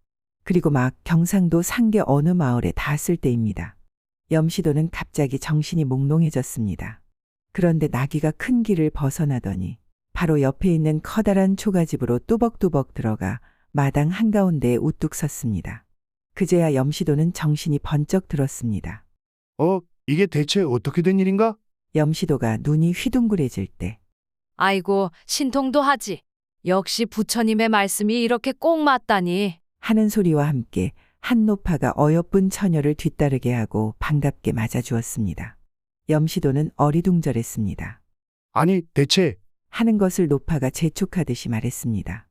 B: 그리고 막 경상도 상계 어느 마을에 닿았을 때입니다. 염시도는 갑자기 정신이 몽롱해졌습니다. 그런데 나귀가 큰 길을 벗어나더니 바로 옆에 있는 커다란 초가집으로 뚜벅뚜벅 들어가 마당 한가운데에 우뚝 섰습니다. 그제야 염시도는 정신이 번쩍 들었습니다.
I: 이게 대체 어떻게 된 일인가?
B: 염시도가 눈이 휘둥그레질 때
N: 아이고, 신통도 하지. 역시 부처님의 말씀이 이렇게 꼭 맞다니.
B: 하는 소리와 함께 한 노파가 어여쁜 처녀를 뒤따르게 하고 반갑게 맞아주었습니다. 염시도는 어리둥절했습니다.
I: 아니, 대체
B: 하는 것을 노파가 재촉하듯이 말했습니다.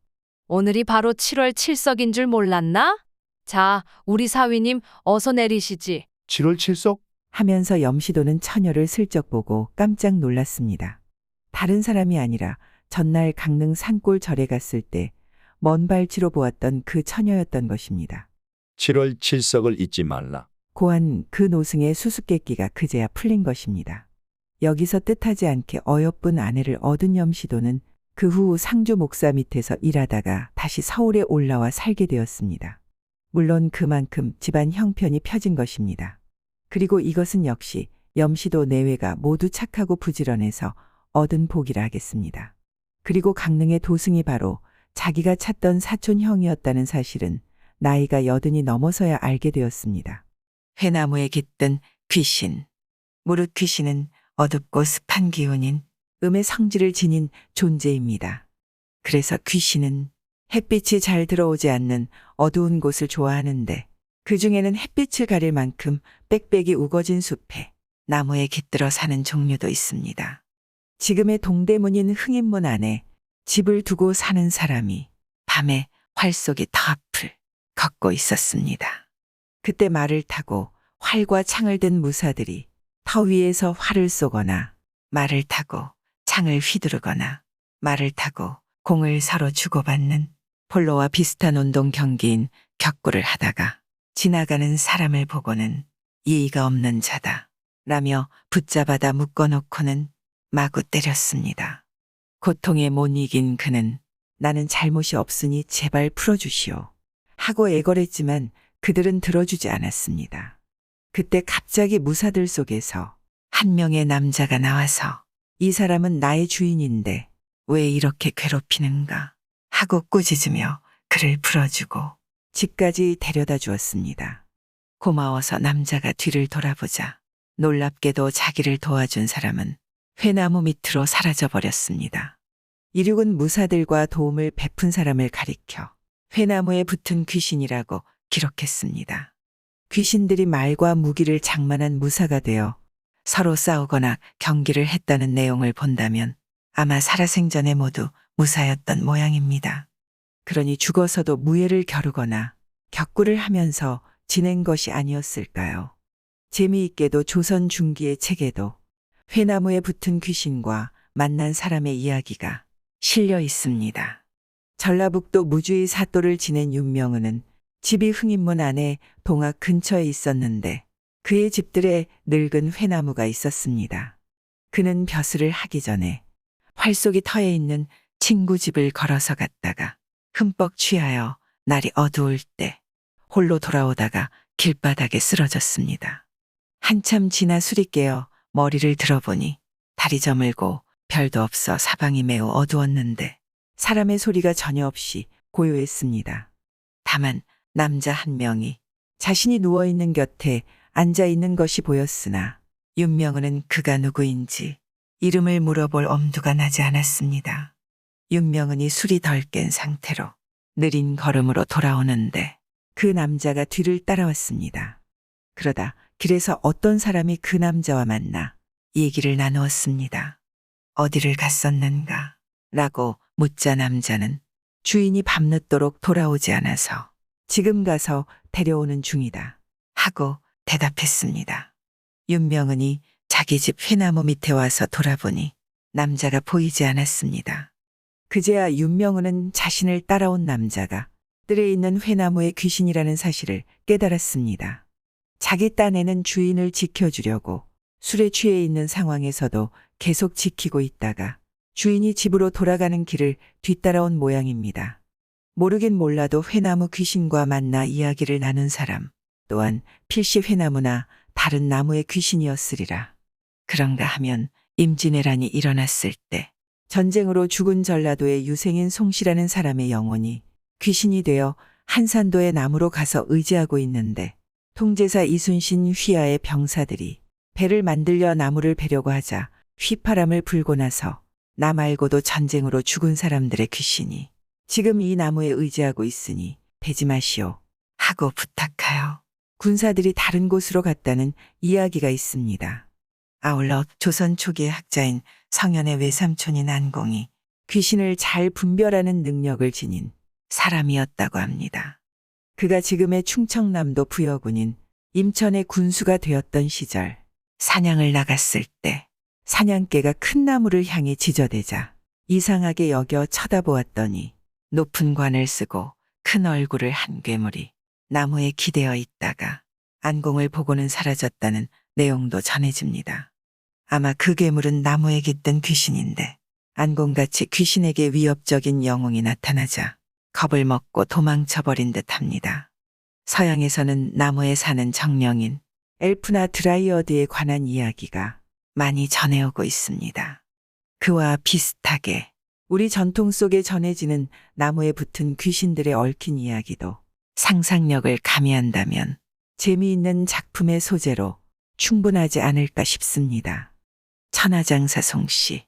N: 오늘이 바로 7월 7석인 줄 몰랐나? 자, 우리 사위님 어서 내리시지.
I: 7월 7석?
B: 하면서 염시도는 처녀를 슬쩍 보고 깜짝 놀랐습니다. 다른 사람이 아니라 전날 강릉 산골 절에 갔을 때 먼 발치로 보았던 그 처녀였던 것입니다.
E: 7월 7석을 잊지 말라.
B: 고한 그 노승의 수수께끼가 그제야 풀린 것입니다. 여기서 뜻하지 않게 어여쁜 아내를 얻은 염시도는 그 후 상주 목사 밑에서 일하다가 다시 서울에 올라와 살게 되었습니다. 물론 그만큼 집안 형편이 펴진 것입니다. 그리고 이것은 역시 염시도 내외가 모두 착하고 부지런해서 얻은 복이라 하겠습니다. 그리고 강릉의 도승이 바로 자기가 찾던 사촌 형이었다는 사실은 나이가 80이 넘어서야 알게 되었습니다. 회나무에 깃든 귀신. 무릇 귀신은 어둡고 습한 기운인 음의 성질을 지닌 존재입니다. 그래서 귀신은 햇빛이 잘 들어오지 않는 어두운 곳을 좋아하는데 그 중에는 햇빛을 가릴 만큼 빽빽이 우거진 숲에 나무에 깃들어 사는 종류도 있습니다. 지금의 동대문인 흥인문 안에 집을 두고 사는 사람이 밤에 활 속에 터 앞을 걷고 있었습니다. 그때 말을 타고 활과 창을 든 무사들이 터 위에서 활을 쏘거나 말을 타고 창을 휘두르거나 말을 타고 공을 서로 주고받는 폴로와 비슷한 운동 경기인 격구를 하다가 지나가는 사람을 보고는 예의가 없는 자다 라며 붙잡아다 묶어놓고는 마구 때렸습니다. 고통에 못 이긴 그는 나는 잘못이 없으니 제발 풀어주시오 하고 애걸했지만 그들은 들어주지 않았습니다. 그때 갑자기 무사들 속에서 한 명의 남자가 나와서 이 사람은 나의 주인인데 왜 이렇게 괴롭히는가 하고 꾸짖으며 그를 풀어주고 집까지 데려다 주었습니다. 고마워서 남자가 뒤를 돌아보자 놀랍게도 자기를 도와준 사람은 회나무 밑으로 사라져버렸습니다. 이륙은 무사들과 도움을 베푼 사람을 가리켜 회나무에 붙은 귀신이라고 기록했습니다. 귀신들이 말과 무기를 장만한 무사가 되어 서로 싸우거나 경기를 했다는 내용을 본다면 아마 살아생전에 모두 무사였던 모양입니다. 그러니 죽어서도 무예를 겨루거나 격구를 하면서 지낸 것이 아니었을까요? 재미있게도 조선 중기의 책에도 회나무에 붙은 귀신과 만난 사람의 이야기가 실려 있습니다. 전라북도 무주의 사또를 지낸 윤명은은 집이 흥인문 안에 동학 근처에 있었는데 그의 집들에 늙은 회나무가 있었습니다. 그는 벼슬을 하기 전에 활 속이 터에 있는 친구 집을 걸어서 갔다가 흠뻑 취하여 날이 어두울 때 홀로 돌아오다가 길바닥에 쓰러졌습니다. 한참 지나 술이 깨어 머리를 들어보니 달이 저물고 별도 없어 사방이 매우 어두웠는데 사람의 소리가 전혀 없이 고요했습니다. 다만 남자 한 명이 자신이 누워있는 곁에 앉아있는 것이 보였으나 윤명은은 그가 누구인지 이름을 물어볼 엄두가 나지 않았습니다. 윤명은이 술이 덜 깬 상태로 느린 걸음으로 돌아오는데 그 남자가 뒤를 따라왔습니다. 그러다 길에서 어떤 사람이 그 남자와 만나 얘기를 나누었습니다. 어디를 갔었는가? 라고 묻자 남자는 주인이 밤늦도록 돌아오지 않아서 지금 가서 데려오는 중이다 하고 대답했습니다. 윤명은이 자기 집 회나무 밑에 와서 돌아보니 남자가 보이지 않았습니다. 그제야 윤명은은 자신을 따라온 남자가 뜰에 있는 회나무의 귀신이라는 사실을 깨달았습니다. 자기 딴에는 주인을 지켜주려고 술에 취해 있는 상황에서도 계속 지키고 있다가 주인이 집으로 돌아가는 길을 뒤따라온 모양입니다. 모르긴 몰라도 회나무 귀신과 만나 이야기를 나눈 사람 또한 필시 회나무나 다른 나무의 귀신이었으리라. 그런가 하면 임진왜란이 일어났을 때 전쟁으로 죽은 전라도의 유생인 송씨라는 사람의 영혼이 귀신이 되어 한산도의 나무로 가서 의지하고 있는데 통제사 이순신 휘하의 병사들이 배를 만들려 나무를 베려고 하자 휘파람을 불고 나서 나 말고도 전쟁으로 죽은 사람들의 귀신이 지금 이 나무에 의지하고 있으니 베지 마시오 하고 부탁하여 군사들이 다른 곳으로 갔다는 이야기가 있습니다. 아울러 조선 초기의 학자인 성현의 외삼촌인 안공이 귀신을 잘 분별하는 능력을 지닌 사람이었다고 합니다. 그가 지금의 충청남도 부여군인 임천의 군수가 되었던 시절 사냥을 나갔을 때 사냥개가 큰 나무를 향해 지저대자 이상하게 여겨 쳐다보았더니 높은 관을 쓰고 큰 얼굴을 한 괴물이 나무에 기대어 있다가 안공을 보고는 사라졌다는 내용도 전해집니다. 아마 그 괴물은 나무에 깃든 귀신인데 안공같이 귀신에게 위협적인 영웅이 나타나자 겁을 먹고 도망쳐버린 듯합니다. 서양에서는 나무에 사는 정령인 엘프나 드라이어드에 관한 이야기가 많이 전해오고 있습니다. 그와 비슷하게 우리 전통 속에 전해지는 나무에 붙은 귀신들의 얽힌 이야기도 상상력을 가미한다면 재미있는 작품의 소재로 충분하지 않을까 싶습니다. 천하장사 송씨.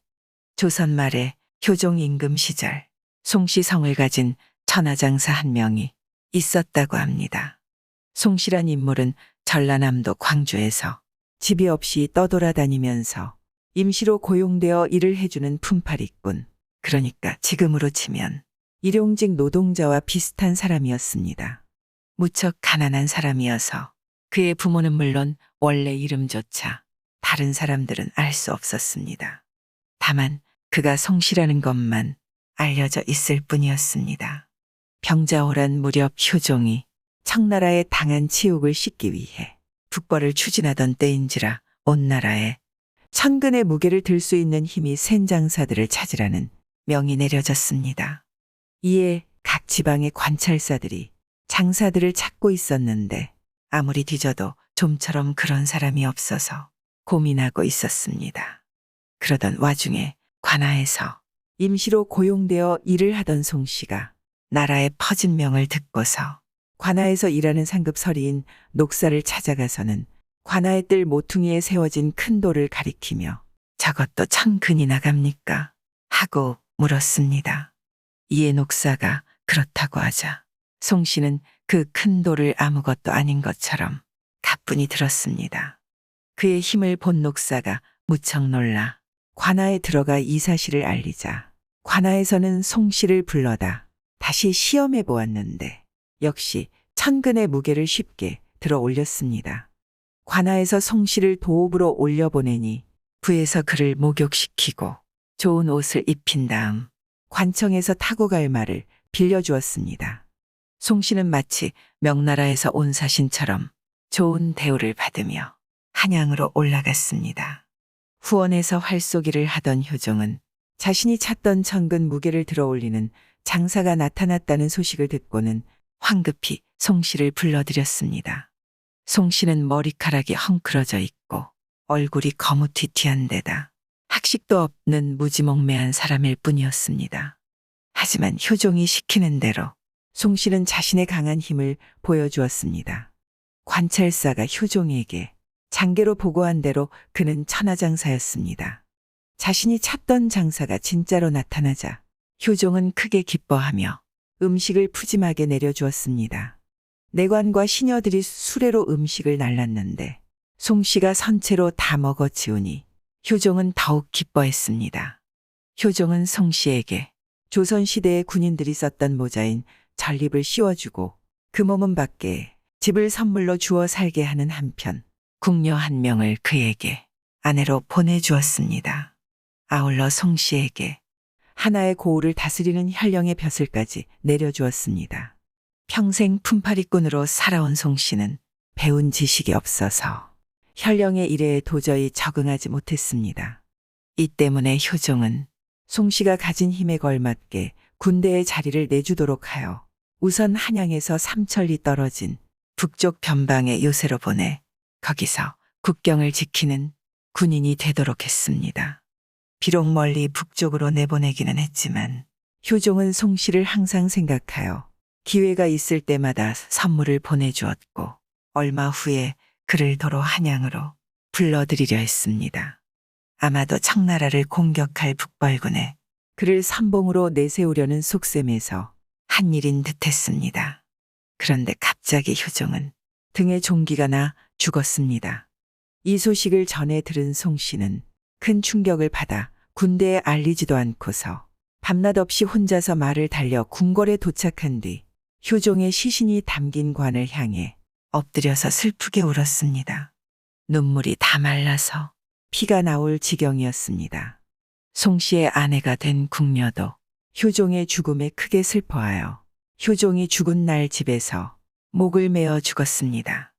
B: 조선 말에 효종 임금 시절 송씨 성을 가진 천하장사 한 명이 있었다고 합니다. 송씨란 인물은 전라남도 광주에서 집이 없이 떠돌아다니면서 임시로 고용되어 일을 해주는 품팔이꾼, 그러니까 지금으로 치면 일용직 노동자와 비슷한 사람이었습니다. 무척 가난한 사람이어서 그의 부모는 물론 원래 이름조차 다른 사람들은 알 수 없었습니다. 다만 그가 송씨라는 것만 알려져 있을 뿐이었습니다. 병자호란 무렵 효종이 청나라에 당한 치욕을 씻기 위해 북벌을 추진하던 때인지라 온 나라에 천근의 무게를 들 수 있는 힘이 센 장사들을 찾으라는 명이 내려졌습니다. 이에 각 지방의 관찰사들이 장사들을 찾고 있었는데 아무리 뒤져도 좀처럼 그런 사람이 없어서 고민하고 있었습니다. 그러던 와중에 관아에서 임시로 고용되어 일을 하던 송씨가 나라의 퍼진 명을 듣고서 관아에서 일하는 상급 서리인 녹사를 찾아가서는 관아의 뜰 모퉁이에 세워진 큰 돌을 가리키며 저것도 천근이 나갑니까? 하고 물었습니다. 이에 녹사가 그렇다고 하자 송씨는 그 큰 돌을 아무것도 아닌 것처럼 가뿐히 들었습니다. 그의 힘을 본 녹사가 무척 놀라 관아에 들어가 이 사실을 알리자 관아에서는 송씨를 불러다 다시 시험해 보았는데 역시 천근의 무게를 쉽게 들어 올렸습니다. 관아에서 송씨를 도읍으로 올려보내니 부에서 그를 목욕시키고 좋은 옷을 입힌 다음 관청에서 타고 갈 말을 빌려주었습니다. 송씨는 마치 명나라에서 온 사신처럼 좋은 대우를 받으며 한양으로 올라갔습니다. 후원에서 활쏘기를 하던 효종은 자신이 찾던 천근 무게를 들어 올리는 장사가 나타났다는 소식을 듣고는 황급히 송씨를 불러들였습니다. 송씨는 머리카락이 헝클어져 있고 얼굴이 거무튀튀한 데다 학식도 없는 무지몽매한 사람일 뿐이었습니다. 하지만 효종이 시키는 대로 송씨는 자신의 강한 힘을 보여주었습니다. 관찰사가 효종에게 장계로 보고한 대로 그는 천하장사였습니다. 자신이 찾던 장사가 진짜로 나타나자 효종은 크게 기뻐하며 음식을 푸짐하게 내려주었습니다. 내관과 시녀들이 수레로 음식을 날랐는데 송씨가 선체로 다 먹어치우니 효종은 더욱 기뻐했습니다. 효종은 송씨에게 조선시대의 군인들이 썼던 모자인 전립을 씌워주고 그 몸은 밖에 집을 선물로 주어 살게 하는 한편 궁녀 한 명을 그에게 아내로 보내주었습니다. 아울러 송씨에게 하나의 고을을 다스리는 현령의 벼슬까지 내려주었습니다. 평생 품팔이꾼으로 살아온 송씨는 배운 지식이 없어서 현령의 일에 도저히 적응하지 못했습니다. 이 때문에 효종은 송씨가 가진 힘에 걸맞게 군대의 자리를 내주도록 하여 우선 한양에서 3천리 떨어진 북쪽 변방의 요새로 보내 거기서 국경을 지키는 군인이 되도록 했습니다. 비록 멀리 북쪽으로 내보내기는 했지만 효종은 송씨를 항상 생각하여 기회가 있을 때마다 선물을 보내주었고 얼마 후에 그를 도로 한양으로 불러들이려 했습니다. 아마도 청나라를 공격할 북벌군에 그를 선봉으로 내세우려는 속셈에서 한 일인 듯했습니다. 그런데 갑자기 효종은 등에 종기가 나 죽었습니다. 이 소식을 전해 들은 송씨는 큰 충격을 받아 군대에 알리지도 않고서 밤낮 없이 혼자서 말을 달려 궁궐에 도착한 뒤 효종의 시신이 담긴 관을 향해 엎드려서 슬프게 울었습니다. 눈물이 다 말라서 피가 나올 지경이었습니다. 송씨의 아내가 된 궁녀도 효종의 죽음에 크게 슬퍼하여 효종이 죽은 날 집에서 목을 메어 죽었습니다.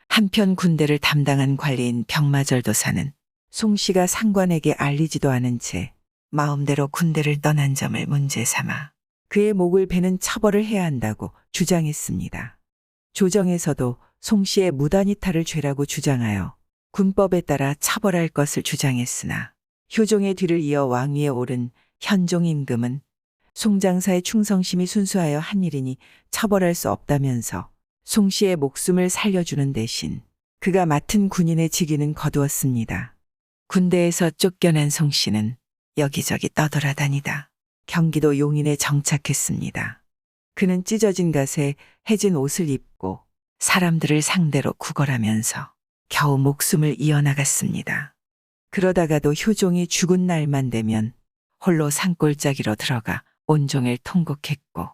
B: 한편 군대를 담당한 관리인 병마절도사는 송 씨가 상관에게 알리지도 않은 채 마음대로 군대를 떠난 점을 문제 삼아 그의 목을 베는 처벌을 해야 한다고 주장했습니다. 조정에서도 송 씨의 무단이탈을 죄라고 주장하여 군법에 따라 처벌할 것을 주장했으나 효종의 뒤를 이어 왕위에 오른 현종 임금은 송 장사의 충성심이 순수하여 한 일이니 처벌할 수 없다면서 송 씨의 목숨을 살려주는 대신 그가 맡은 군인의 직위는 거두었습니다. 군대에서 쫓겨난 송 씨는 여기저기 떠돌아다니다 경기도 용인에 정착했습니다. 그는 찢어진 갓에 해진 옷을 입고 사람들을 상대로 구걸하면서 겨우 목숨을 이어나갔습니다. 그러다가도 효종이 죽은 날만 되면 홀로 산골짜기로 들어가 온종일 통곡했고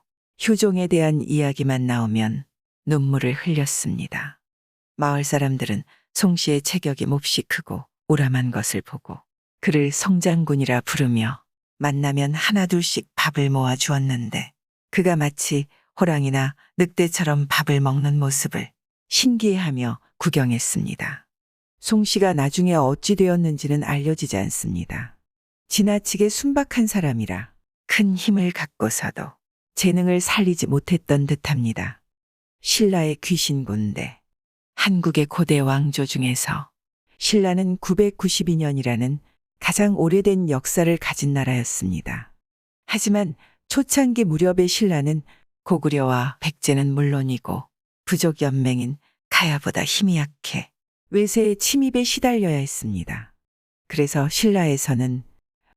B: 효종에 대한 이야기만 나오면 눈물을 흘렸습니다. 마을 사람들은 송 씨의 체격이 몹시 크고 우람한 것을 보고 그를 성장군이라 부르며 만나면 하나둘씩 밥을 모아 주었는데 그가 마치 호랑이나 늑대처럼 밥을 먹는 모습을 신기해하며 구경했습니다. 송 씨가 나중에 어찌 되었는지는 알려지지 않습니다. 지나치게 순박한 사람이라 큰 힘을 갖고서도 재능을 살리지 못했던 듯합니다. 신라의 귀신 군대. 한국의 고대 왕조 중에서 신라는 992년이라는 가장 오래된 역사를 가진 나라였습니다. 하지만 초창기 무렵의 신라는 고구려와 백제는 물론이고 부족 연맹인 가야보다 힘이 약해 외세의 침입에 시달려야 했습니다. 그래서 신라에서는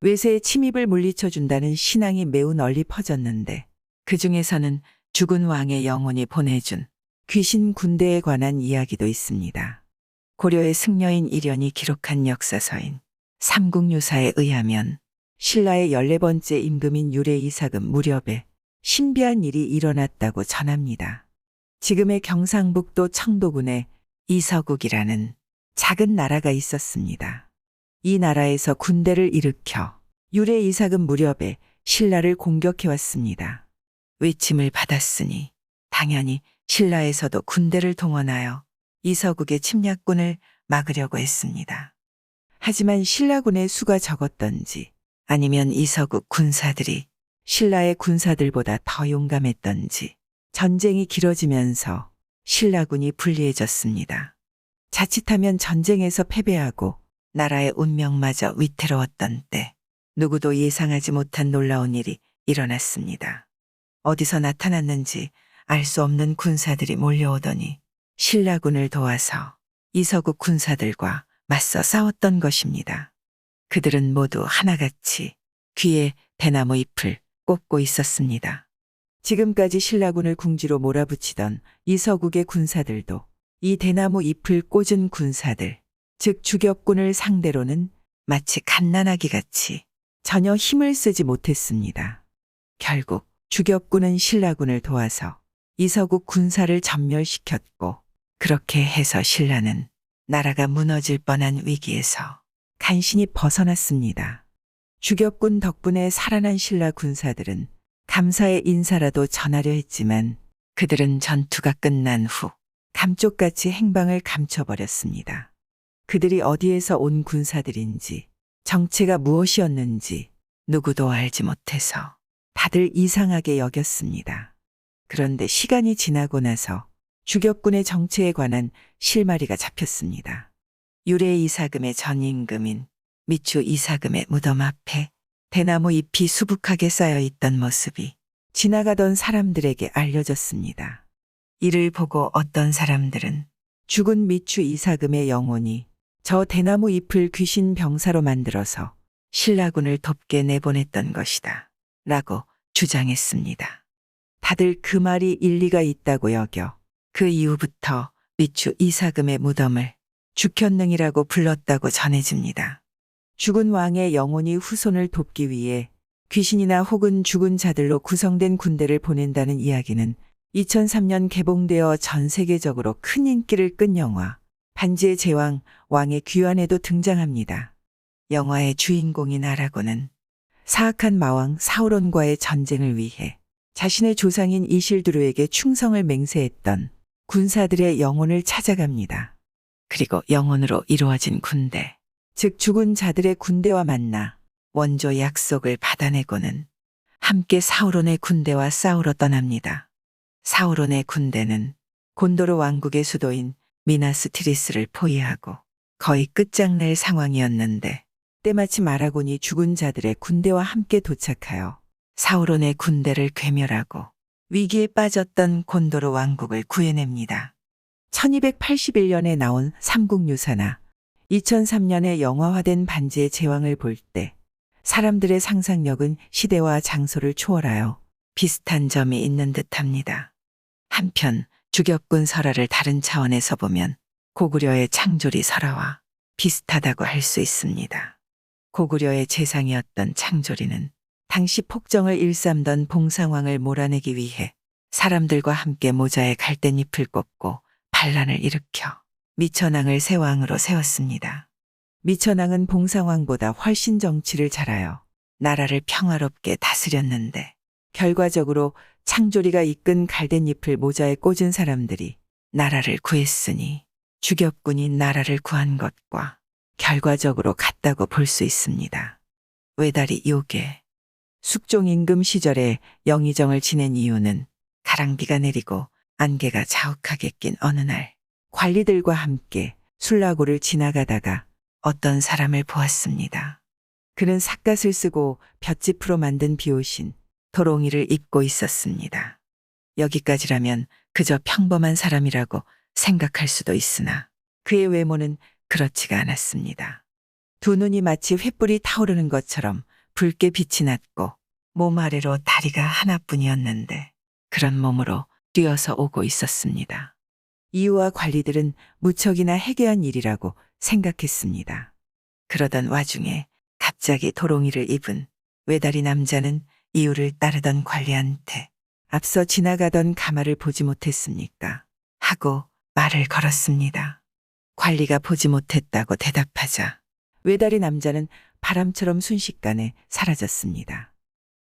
B: 외세의 침입을 물리쳐준다는 신앙이 매우 널리 퍼졌는데 그 중에서는 죽은 왕의 영혼이 보내준 귀신 군대에 관한 이야기도 있습니다. 고려의 승려인 일연이 기록한 역사서인 삼국유사에 의하면 신라의 14번째 임금인 유래 이삭은 무렵에 신비한 일이 일어났다고 전합니다. 지금의 경상북도 청도군에 이서국이라는 작은 나라가 있었습니다. 이 나라에서 군대를 일으켜 유래 이삭은 무렵에 신라를 공격해왔습니다. 외침을 받았으니 당연히 신라에서도 군대를 동원하여 이서국의 침략군을 막으려고 했습니다. 하지만 신라군의 수가 적었던지 아니면 이서국 군사들이 신라의 군사들보다 더 용감했던지 전쟁이 길어지면서 신라군이 불리해졌습니다. 자칫하면 전쟁에서 패배하고 나라의 운명마저 위태로웠던 때 누구도 예상하지 못한 놀라운 일이 일어났습니다. 어디서 나타났는지 알 수 없는 군사들이 몰려오더니 신라군을 도와서 이서국 군사들과 맞서 싸웠던 것입니다. 그들은 모두 하나같이 귀에 대나무 잎을 꽂고 있었습니다. 지금까지 신라군을 궁지로 몰아붙이던 이서국의 군사들도 이 대나무 잎을 꽂은 군사들, 즉 주격군을 상대로는 마치 갓난아기 같이 전혀 힘을 쓰지 못했습니다. 결국 주격군은 신라군을 도와서 이서국 군사를 전멸시켰고 그렇게 해서 신라는 나라가 무너질 뻔한 위기에서 간신히 벗어났습니다. 주격군 덕분에 살아난 신라 군사들은 감사의 인사라도 전하려 했지만 그들은 전투가 끝난 후 감쪽같이 행방을 감춰버렸습니다. 그들이 어디에서 온 군사들인지 정체가 무엇이었는지 누구도 알지 못해서 다들 이상하게 여겼습니다. 그런데 시간이 지나고 나서 주격군의 정체에 관한 실마리가 잡혔습니다. 유래 이사금의 전 임금인 미추 이사금의 무덤 앞에 대나무 잎이 수북하게 쌓여 있던 모습이 지나가던 사람들에게 알려졌습니다. 이를 보고 어떤 사람들은 죽은 미추 이사금의 영혼이 저 대나무 잎을 귀신 병사로 만들어서 신라군을 돕게 내보냈던 것이다 라고 주장했습니다. 다들 그 말이 일리가 있다고 여겨 그 이후부터 미추 이사금의 무덤을 죽현능이라고 불렀다고 전해집니다. 죽은 왕의 영혼이 후손을 돕기 위해 귀신이나 혹은 죽은 자들로 구성된 군대를 보낸다는 이야기는 2003년 개봉되어 전 세계적으로 큰 인기를 끈 영화 반지의 제왕 왕의 귀환에도 등장합니다. 영화의 주인공인 아라곤은 사악한 마왕 사우론과의 전쟁을 위해 자신의 조상인 이실두르에게 충성을 맹세했던 군사들의 영혼을 찾아갑니다. 그리고 영혼으로 이루어진 군대, 즉 죽은 자들의 군대와 만나 원조 약속을 받아내고는 함께 사우론의 군대와 싸우러 떠납니다. 사우론의 군대는 곤도르 왕국의 수도인 미나스 티리스를 포위하고 거의 끝장낼 상황이었는데 때마침 아라곤이 죽은 자들의 군대와 함께 도착하여 사우론의 군대를 괴멸하고 위기에 빠졌던 곤도르 왕국을 구해냅니다. 1281년에 나온 삼국유사나 2003년에 영화화된 반지의 제왕을 볼 때 사람들의 상상력은 시대와 장소를 초월하여 비슷한 점이 있는 듯합니다. 한편 주격군 설화를 다른 차원에서 보면 고구려의 창조리 설화와 비슷하다고 할 수 있습니다. 고구려의 재상이었던 창조리는 당시 폭정을 일삼던 봉상왕을 몰아내기 위해 사람들과 함께 모자에 갈대잎을 꽂고 반란을 일으켜 미천왕을 새 왕으로 세웠습니다. 미천왕은 봉상왕보다 훨씬 정치를 잘하여 나라를 평화롭게 다스렸는데 결과적으로 창조리가 이끈 갈대잎을 모자에 꽂은 사람들이 나라를 구했으니 주격군이 나라를 구한 것과 결과적으로 같다고 볼 수 있습니다. 외다리 요괴. 숙종 임금 시절에 영의정을 지낸 이유는 가랑비가 내리고 안개가 자욱하게 낀 어느 날 관리들과 함께 술라고를 지나가다가 어떤 사람을 보았습니다. 그는 삿갓을 쓰고 볏짚으로 만든 비옷인 도롱이를 입고 있었습니다. 여기까지라면 그저 평범한 사람이라고 생각할 수도 있으나 그의 외모는 그렇지가 않았습니다. 두 눈이 마치 횃불이 타오르는 것처럼 붉게 빛이 났고 몸 아래로 다리가 하나뿐이었는데 그런 몸으로 뛰어서 오고 있었습니다. 이유와 관리들은 무척이나 해괴한 일이라고 생각했습니다. 그러던 와중에 갑자기 도롱이를 입은 외다리 남자는 이유를 따르던 관리한테 앞서 지나가던 가마를 보지 못했습니까? 하고 말을 걸었습니다. 관리가 보지 못했다고 대답하자 외다리 남자는 바람처럼 순식간에 사라졌습니다.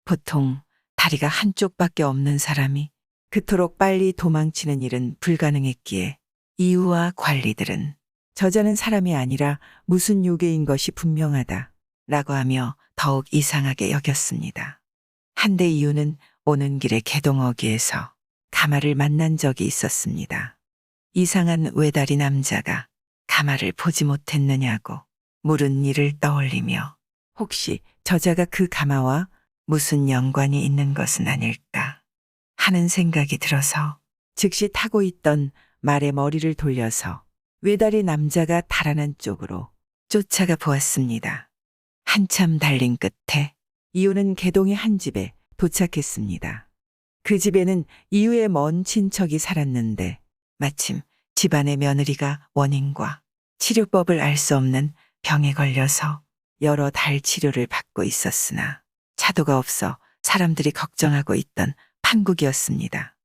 B: 보통 다리가 한쪽밖에 없는 사람이 그토록 빨리 도망치는 일은 불가능했기에 이유와 관리들은 저자는 사람이 아니라 무슨 요괴인 것이 분명하다 라고 하며 더욱 이상하게 여겼습니다. 한데 이유는 오는 길에 개동어귀에서 가마를 만난 적이 있었습니다. 이상한 외다리 남자가 가마를 보지 못했느냐고 물은 일을 떠올리며 혹시 저자가 그 가마와 무슨 연관이 있는 것은 아닐까 하는 생각이 들어서 즉시 타고 있던 말의 머리를 돌려서 외다리 남자가 달아난 쪽으로 쫓아가 보았습니다. 한참 달린 끝에 이유는 개동의 한 집에 도착했습니다. 그 집에는 이유의 먼 친척이 살았는데 마침 집안의 며느리가 원인과 치료법을 알 수 없는 병에 걸려서 여러 달 치료를 받고 있었으나 차도가 없어 사람들이 걱정하고 있던 판국이었습니다.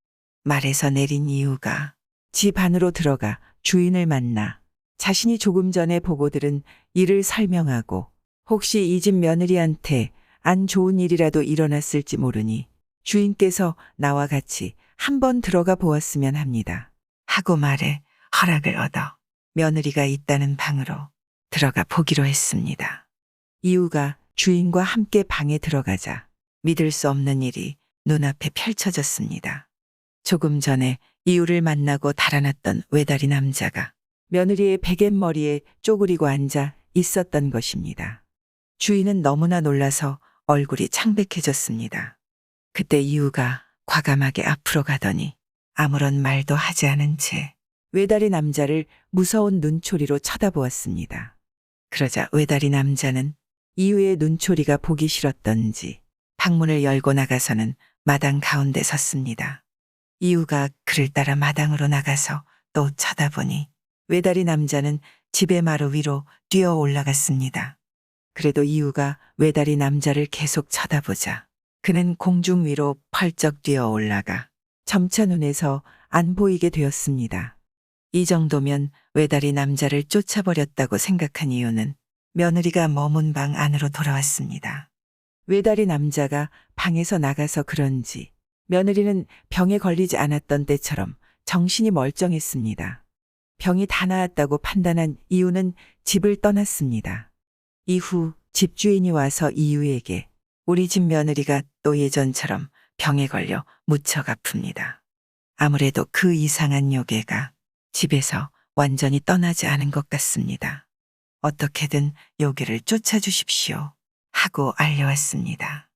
B: 말에서 내린 이유가 집 안으로 들어가 주인을 만나 자신이 조금 전에 보고 들은 일을 설명하고 혹시 이 집 며느리한테 안 좋은 일이라도 일어났을지 모르니 주인께서 나와 같이 한번 들어가 보았으면 합니다. 하고 말해 허락을 얻어 며느리가 있다는 방으로 들어가 보기로 했습니다. 이유가 주인과 함께 방에 들어가자 믿을 수 없는 일이 눈앞에 펼쳐졌습니다. 조금 전에 이유를 만나고 달아났던 외다리 남자가 며느리의 베갯머리에 쪼그리고 앉아 있었던 것입니다. 주인은 너무나 놀라서 얼굴이 창백해졌습니다. 그때 이유가 과감하게 앞으로 가더니 아무런 말도 하지 않은 채 외다리 남자를 무서운 눈초리로 쳐다보았습니다. 그러자 외다리 남자는 이유의 눈초리가 보기 싫었던지 방문을 열고 나가서는 마당 가운데 섰습니다. 이유가 그를 따라 마당으로 나가서 또 쳐다보니 외다리 남자는 집의 마루 위로 뛰어 올라갔습니다. 그래도 이유가 외다리 남자를 계속 쳐다보자 그는 공중 위로 펄쩍 뛰어 올라가 점차 눈에서 안 보이게 되었습니다. 이 정도면 외다리 남자를 쫓아버렸다고 생각한 이유는 며느리가 머문 방 안으로 돌아왔습니다. 외다리 남자가 방에서 나가서 그런지 며느리는 병에 걸리지 않았던 때처럼 정신이 멀쩡했습니다. 병이 다 나았다고 판단한 이유는 집을 떠났습니다. 이후 집주인이 와서 이유에게 우리 집 며느리가 또 예전처럼 병에 걸려 무척 아픕니다. 아무래도 그 이상한 요괴가 집에서 완전히 떠나지 않은 것 같습니다. 어떻게든 요괴를 쫓아주십시오 하고 알려왔습니다.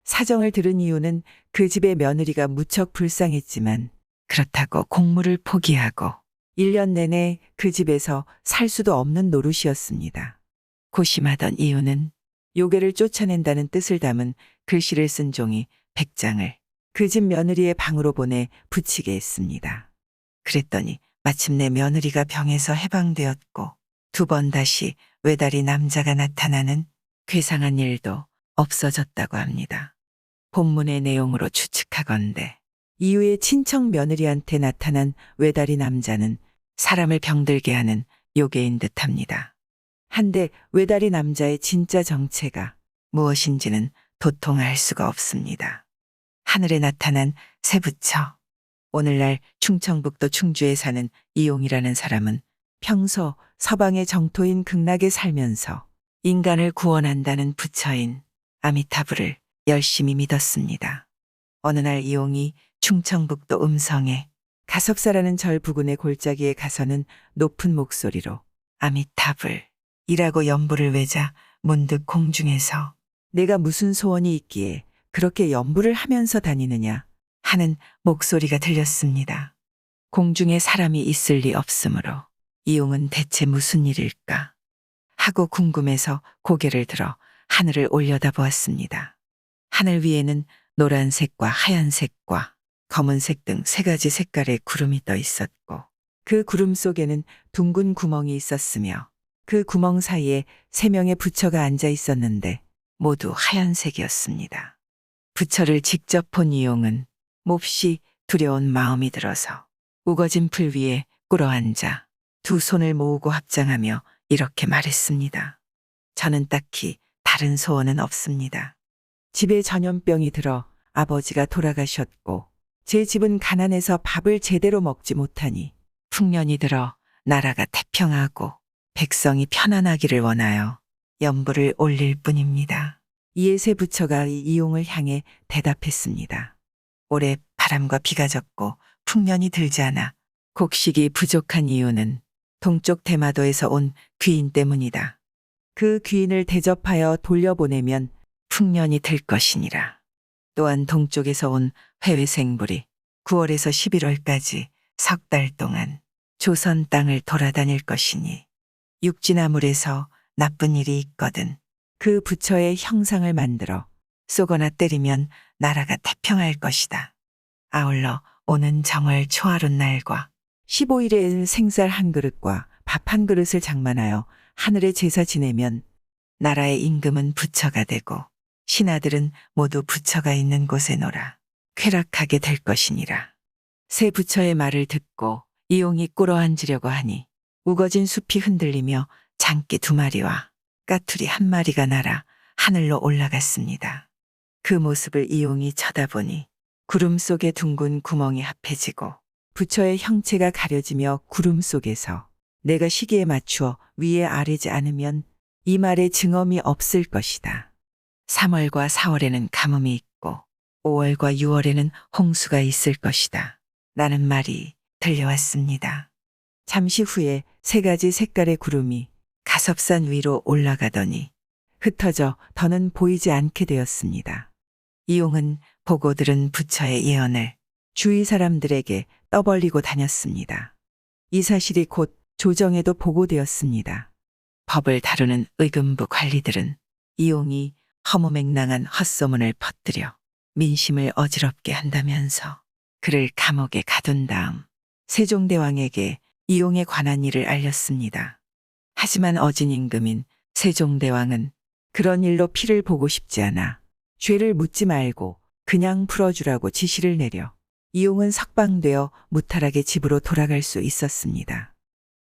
B: 사정을 들은 이유는 그 집의 며느리가 무척 불쌍했지만 그렇다고 공무를 포기하고 1년 내내 그 집에서 살 수도 없는 노릇이었습니다. 고심하던 이유는 요괴를 쫓아낸다는 뜻을 담은 글씨를 쓴 종이 100장을 그 집 며느리의 방으로 보내 붙이게 했습니다. 그랬더니 마침내 며느리가 병에서 해방되었고 2번 다시 외다리 남자가 나타나는 괴상한 일도 없어졌다고 합니다. 본문의 내용으로 추측하건대 이후에 친척 며느리한테 나타난 외다리 남자는 사람을 병들게 하는 요괴인 듯합니다. 한데 외다리 남자의 진짜 정체가 무엇인지는 도통 알 수가 없습니다. 하늘에 나타난 새 부처. 오늘날 충청북도 충주에 사는 이용이라는 사람은 평소 서방의 정토인 극락에 살면서 인간을 구원한다는 부처인 아미타불을 열심히 믿었습니다. 어느 날 이용이 충청북도 음성에 가섭사라는 절 부근의 골짜기에 가서는 높은 목소리로 아미타불이라고 연부를 외자 문득 공중에서 내가 무슨 소원이 있기에 그렇게 연부를 하면서 다니느냐 하는 목소리가 들렸습니다. 공중에 사람이 있을 리 없으므로 이용은 대체 무슨 일일까 하고 궁금해서 고개를 들어 하늘을 올려다보았습니다. 하늘 위에는 노란색과 하얀색과 검은색 등 3가지 색깔의 구름이 떠 있었고 그 구름 속에는 둥근 구멍이 있었으며 그 구멍 사이에 3명의 부처가 앉아 있었는데 모두 하얀색이었습니다. 부처를 직접 본 이용은 몹시 두려운 마음이 들어서 우거진 풀 위에 꿇어앉아 2 손을 모으고 합장하며 이렇게 말했습니다. 저는 딱히 다른 소원은 없습니다. 집에 전염병이 들어 아버지가 돌아가셨고 제 집은 가난해서 밥을 제대로 먹지 못하니 풍년이 들어 나라가 태평하고 백성이 편안하기를 원하여 연부를 올릴 뿐입니다. 이에 새 부처가 이용을 향해 대답했습니다. 올해 바람과 비가 적고 풍년이 들지 않아 곡식이 부족한 이유는 동쪽 대마도에서 온 귀인 때문이다. 그 귀인을 대접하여 돌려보내면 풍년이 들 것이니라. 또한 동쪽에서 온 회외생불이 9월에서 11월까지 석 달 동안 조선 땅을 돌아다닐 것이니 육지나물에서 나쁜 일이 있거든 그 부처의 형상을 만들어 쏘거나 때리면 나라가 태평할 것이다. 아울러 오는 정월 초하룻 날과 15일에 생쌀 1그릇과 밥 1그릇을 장만하여 하늘에 제사 지내면 나라의 임금은 부처가 되고 신하들은 모두 부처가 있는 곳에 놀아 쾌락하게 될 것이니라. 새 부처의 말을 듣고 이용이 꿇어앉으려고 하니 우거진 숲이 흔들리며 장기 2마리와 까투리 1마리가 날아 하늘로 올라갔습니다. 그 모습을 이용이 쳐다보니 구름 속의 둥근 구멍이 합해지고 부처의 형체가 가려지며 구름 속에서 내가 시기에 맞추어 위에 아래지 않으면 이 말에 증언이 없을 것이다. 3월과 4월에는 가뭄이 있고 5월과 6월에는 홍수가 있을 것이다. 라는 말이 들려왔습니다. 잠시 후에 3가지 색깔의 구름이 가섭산 위로 올라가더니 흩어져 더는 보이지 않게 되었습니다. 이용은 보고 들은 부처의 예언을 주위 사람들에게 떠벌리고 다녔습니다. 이 사실이 곧 조정에도 보고되었습니다. 법을 다루는 의금부 관리들은 이용이 허무맹랑한 헛소문을 퍼뜨려 민심을 어지럽게 한다면서 그를 감옥에 가둔 다음 세종대왕에게 이용에 관한 일을 알렸습니다. 하지만 어진 임금인 세종대왕은 그런 일로 피를 보고 싶지 않아 죄를 묻지 말고 그냥 풀어주라고 지시를 내려 이용은 석방되어 무탈하게 집으로 돌아갈 수 있었습니다.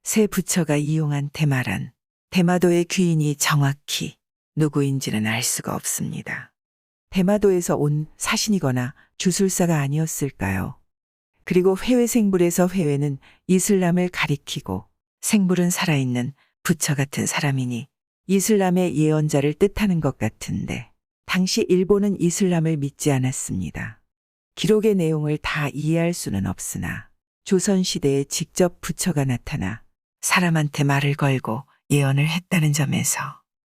B: 새 부처가 이용한테 말한 대마도의 귀인이 정확히 누구인지는 알 수가 없습니다. 대마도에서 온 사신이거나 주술사가 아니었을까요? 그리고 회외생불에서 회외는 이슬람을 가리키고 생불은 살아있는 부처 같은 사람이니 이슬람의 예언자를 뜻하는 것 같은데 당시 일본은 이슬람을 믿지 않았습니다. 기록의 내용을 다 이해할 수는 없으나 조선시대에 직접 부처가 나타나 사람한테 말을 걸고 예언을 했다는 점에서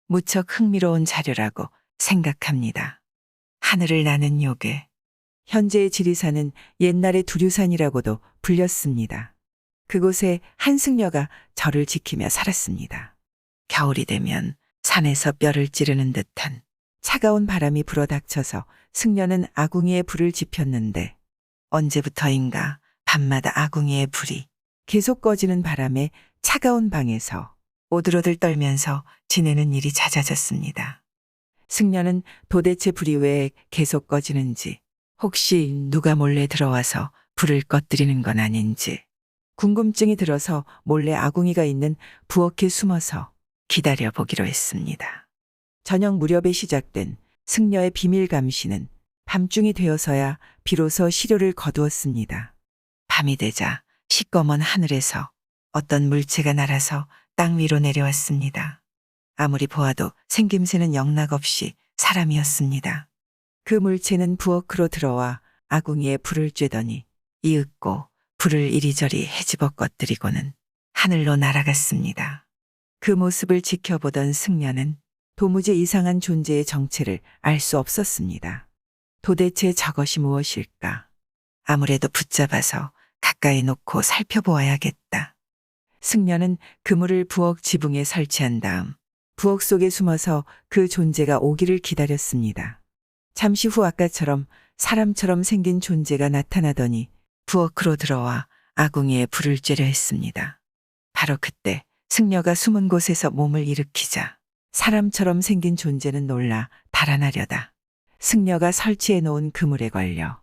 B: 무척 흥미로운 자료라고 생각합니다. 하늘을 나는 요괴. 현재의 지리산은 옛날의 두류산이라고도 불렸습니다. 그곳에 한승려가 절을 지키며 살았습니다. 겨울이 되면 산에서 뼈를 찌르는 듯한 차가운 바람이 불어닥쳐서 승려는 아궁이에 불을 지폈는데 언제부터인가 밤마다 아궁이의 불이 계속 꺼지는 바람에 차가운 방에서 오들오들 떨면서 지내는 일이 잦아졌습니다. 승려는 도대체 불이 왜 계속 꺼지는지, 혹시 누가 몰래 들어와서 불을 꺼뜨리는 건 아닌지 궁금증이 들어서 몰래 아궁이가 있는 부엌에 숨어서 기다려보기로 했습니다. 저녁 무렵에 시작된 승려의 비밀 감시는 밤중이 되어서야 비로소 시료를 거두었습니다. 밤이 되자 시꺼먼 하늘에서 어떤 물체가 날아서 땅 위로 내려왔습니다. 아무리 보아도 생김새는 영락없이 사람이었습니다. 그 물체는 부엌으로 들어와 아궁이에 불을 쬐더니 이윽고 불을 이리저리 헤집어 꺼뜨리고는 하늘로 날아갔습니다. 그 모습을 지켜보던 승려는 도무지 이상한 존재의 정체를 알 수 없었습니다. 도대체 저것이 무엇일까? 아무래도 붙잡아서 가까이 놓고 살펴보아야겠다. 승려는 그물을 부엌 지붕에 설치한 다음 부엌 속에 숨어서 그 존재가 오기를 기다렸습니다. 잠시 후 아까처럼 사람처럼 생긴 존재가 나타나더니 부엌으로 들어와 아궁이에 불을 쬐려 했습니다. 바로 그때 승려가 숨은 곳에서 몸을 일으키자 사람처럼 생긴 존재는 놀라 달아나려다 승려가 설치해 놓은 그물에 걸려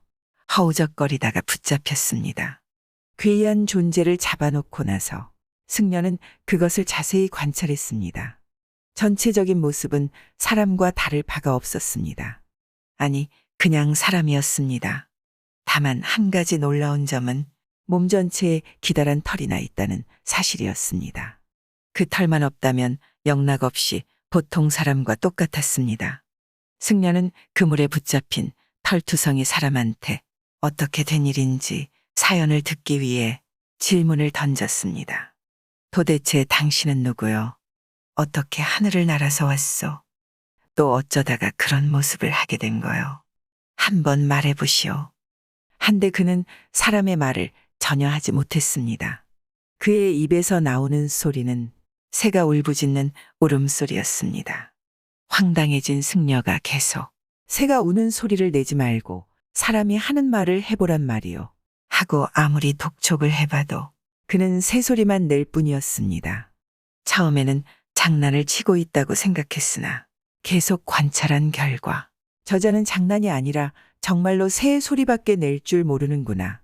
B: 허우적거리다가 붙잡혔습니다. 괴이한 존재를 잡아놓고 나서 승려는 그것을 자세히 관찰했습니다. 전체적인 모습은 사람과 다를 바가 없었습니다. 아니, 그냥 사람이었습니다. 다만 한 가지 놀라운 점은 몸 전체에 기다란 털이 나 있다는 사실이었습니다. 그 털만 없다면 영락없이 보통 사람과 똑같았습니다. 승려는 그물에 붙잡힌 털투성이 사람한테 어떻게 된 일인지 사연을 듣기 위해 질문을 던졌습니다. 도대체 당신은 누구요? 어떻게 하늘을 날아서 왔소? 또 어쩌다가 그런 모습을 하게 된 거요? 한번 말해보시오. 한데 그는 사람의 말을 전혀 하지 못했습니다. 그의 입에서 나오는 소리는 새가 울부짖는 울음소리였습니다. 황당해진 승려가 계속 새가 우는 소리를 내지 말고 사람이 하는 말을 해보란 말이요. 하고 아무리 독촉을 해봐도 그는 새소리만 낼 뿐이었습니다. 처음에는 장난을 치고 있다고 생각했으나 계속 관찰한 결과 저자는 장난이 아니라 정말로 새 소리밖에 낼 줄 모르는구나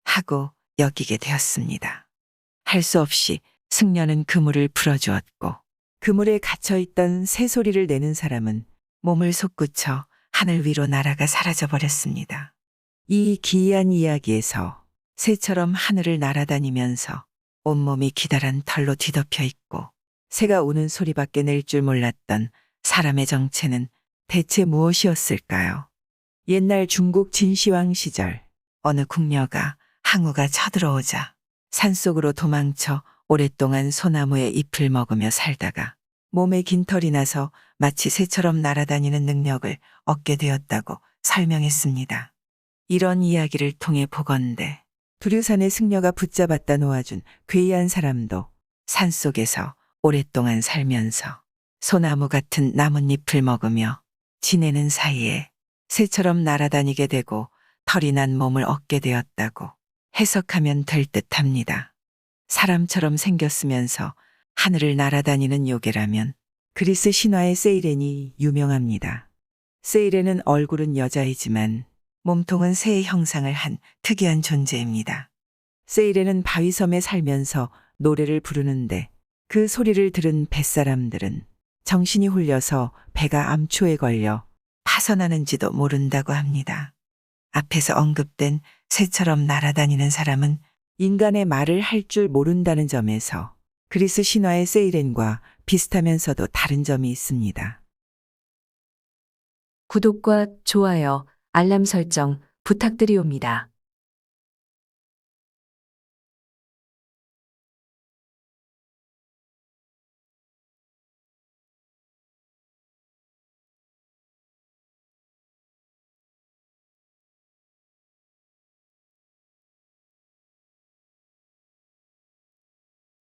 B: 하고 여기게 되었습니다. 할 수 없이 승려는 그물을 풀어주었고 그물에 갇혀있던 새 소리를 내는 사람은 몸을 솟구쳐 하늘 위로 날아가 사라져버렸습니다. 이 기이한 이야기에서 새처럼 하늘을 날아다니면서 온몸이 기다란 털로 뒤덮여 있고 새가 우는 소리밖에 낼 줄 몰랐던 사람의 정체는 대체 무엇이었을까요? 옛날 중국 진시황 시절 어느 궁녀가 항우가 쳐들어오자 산속으로 도망쳐 오랫동안 소나무의 잎을 먹으며 살다가 몸에 긴 털이 나서 마치 새처럼 날아다니는 능력을 얻게 되었다고 설명했습니다. 이런 이야기를 통해 보건대 두류산의 승려가 붙잡았다 놓아준 괴이한 사람도 산속에서 오랫동안 살면서 소나무 같은 나뭇잎을 먹으며 지내는 사이에 새처럼 날아다니게 되고 털이 난 몸을 얻게 되었다고 해석하면 될 듯합니다. 사람처럼 생겼으면서 하늘을 날아다니는 요괴라면 그리스 신화의 세이렌이 유명합니다. 세이렌은 얼굴은 여자이지만 몸통은 새의 형상을 한 특이한 존재입니다. 세이렌은 바위섬에 살면서 노래를 부르는데 그 소리를 들은 뱃사람들은 정신이 홀려서 배가 암초에 걸려 파선하는지도 모른다고 합니다. 앞에서 언급된 새처럼 날아다니는 사람은 인간의 말을 할 줄 모른다는 점에서 그리스 신화의 세이렌과 비슷하면서도 다른 점이 있습니다.
H: 구독과 좋아요, 알람 설정 부탁드리옵니다.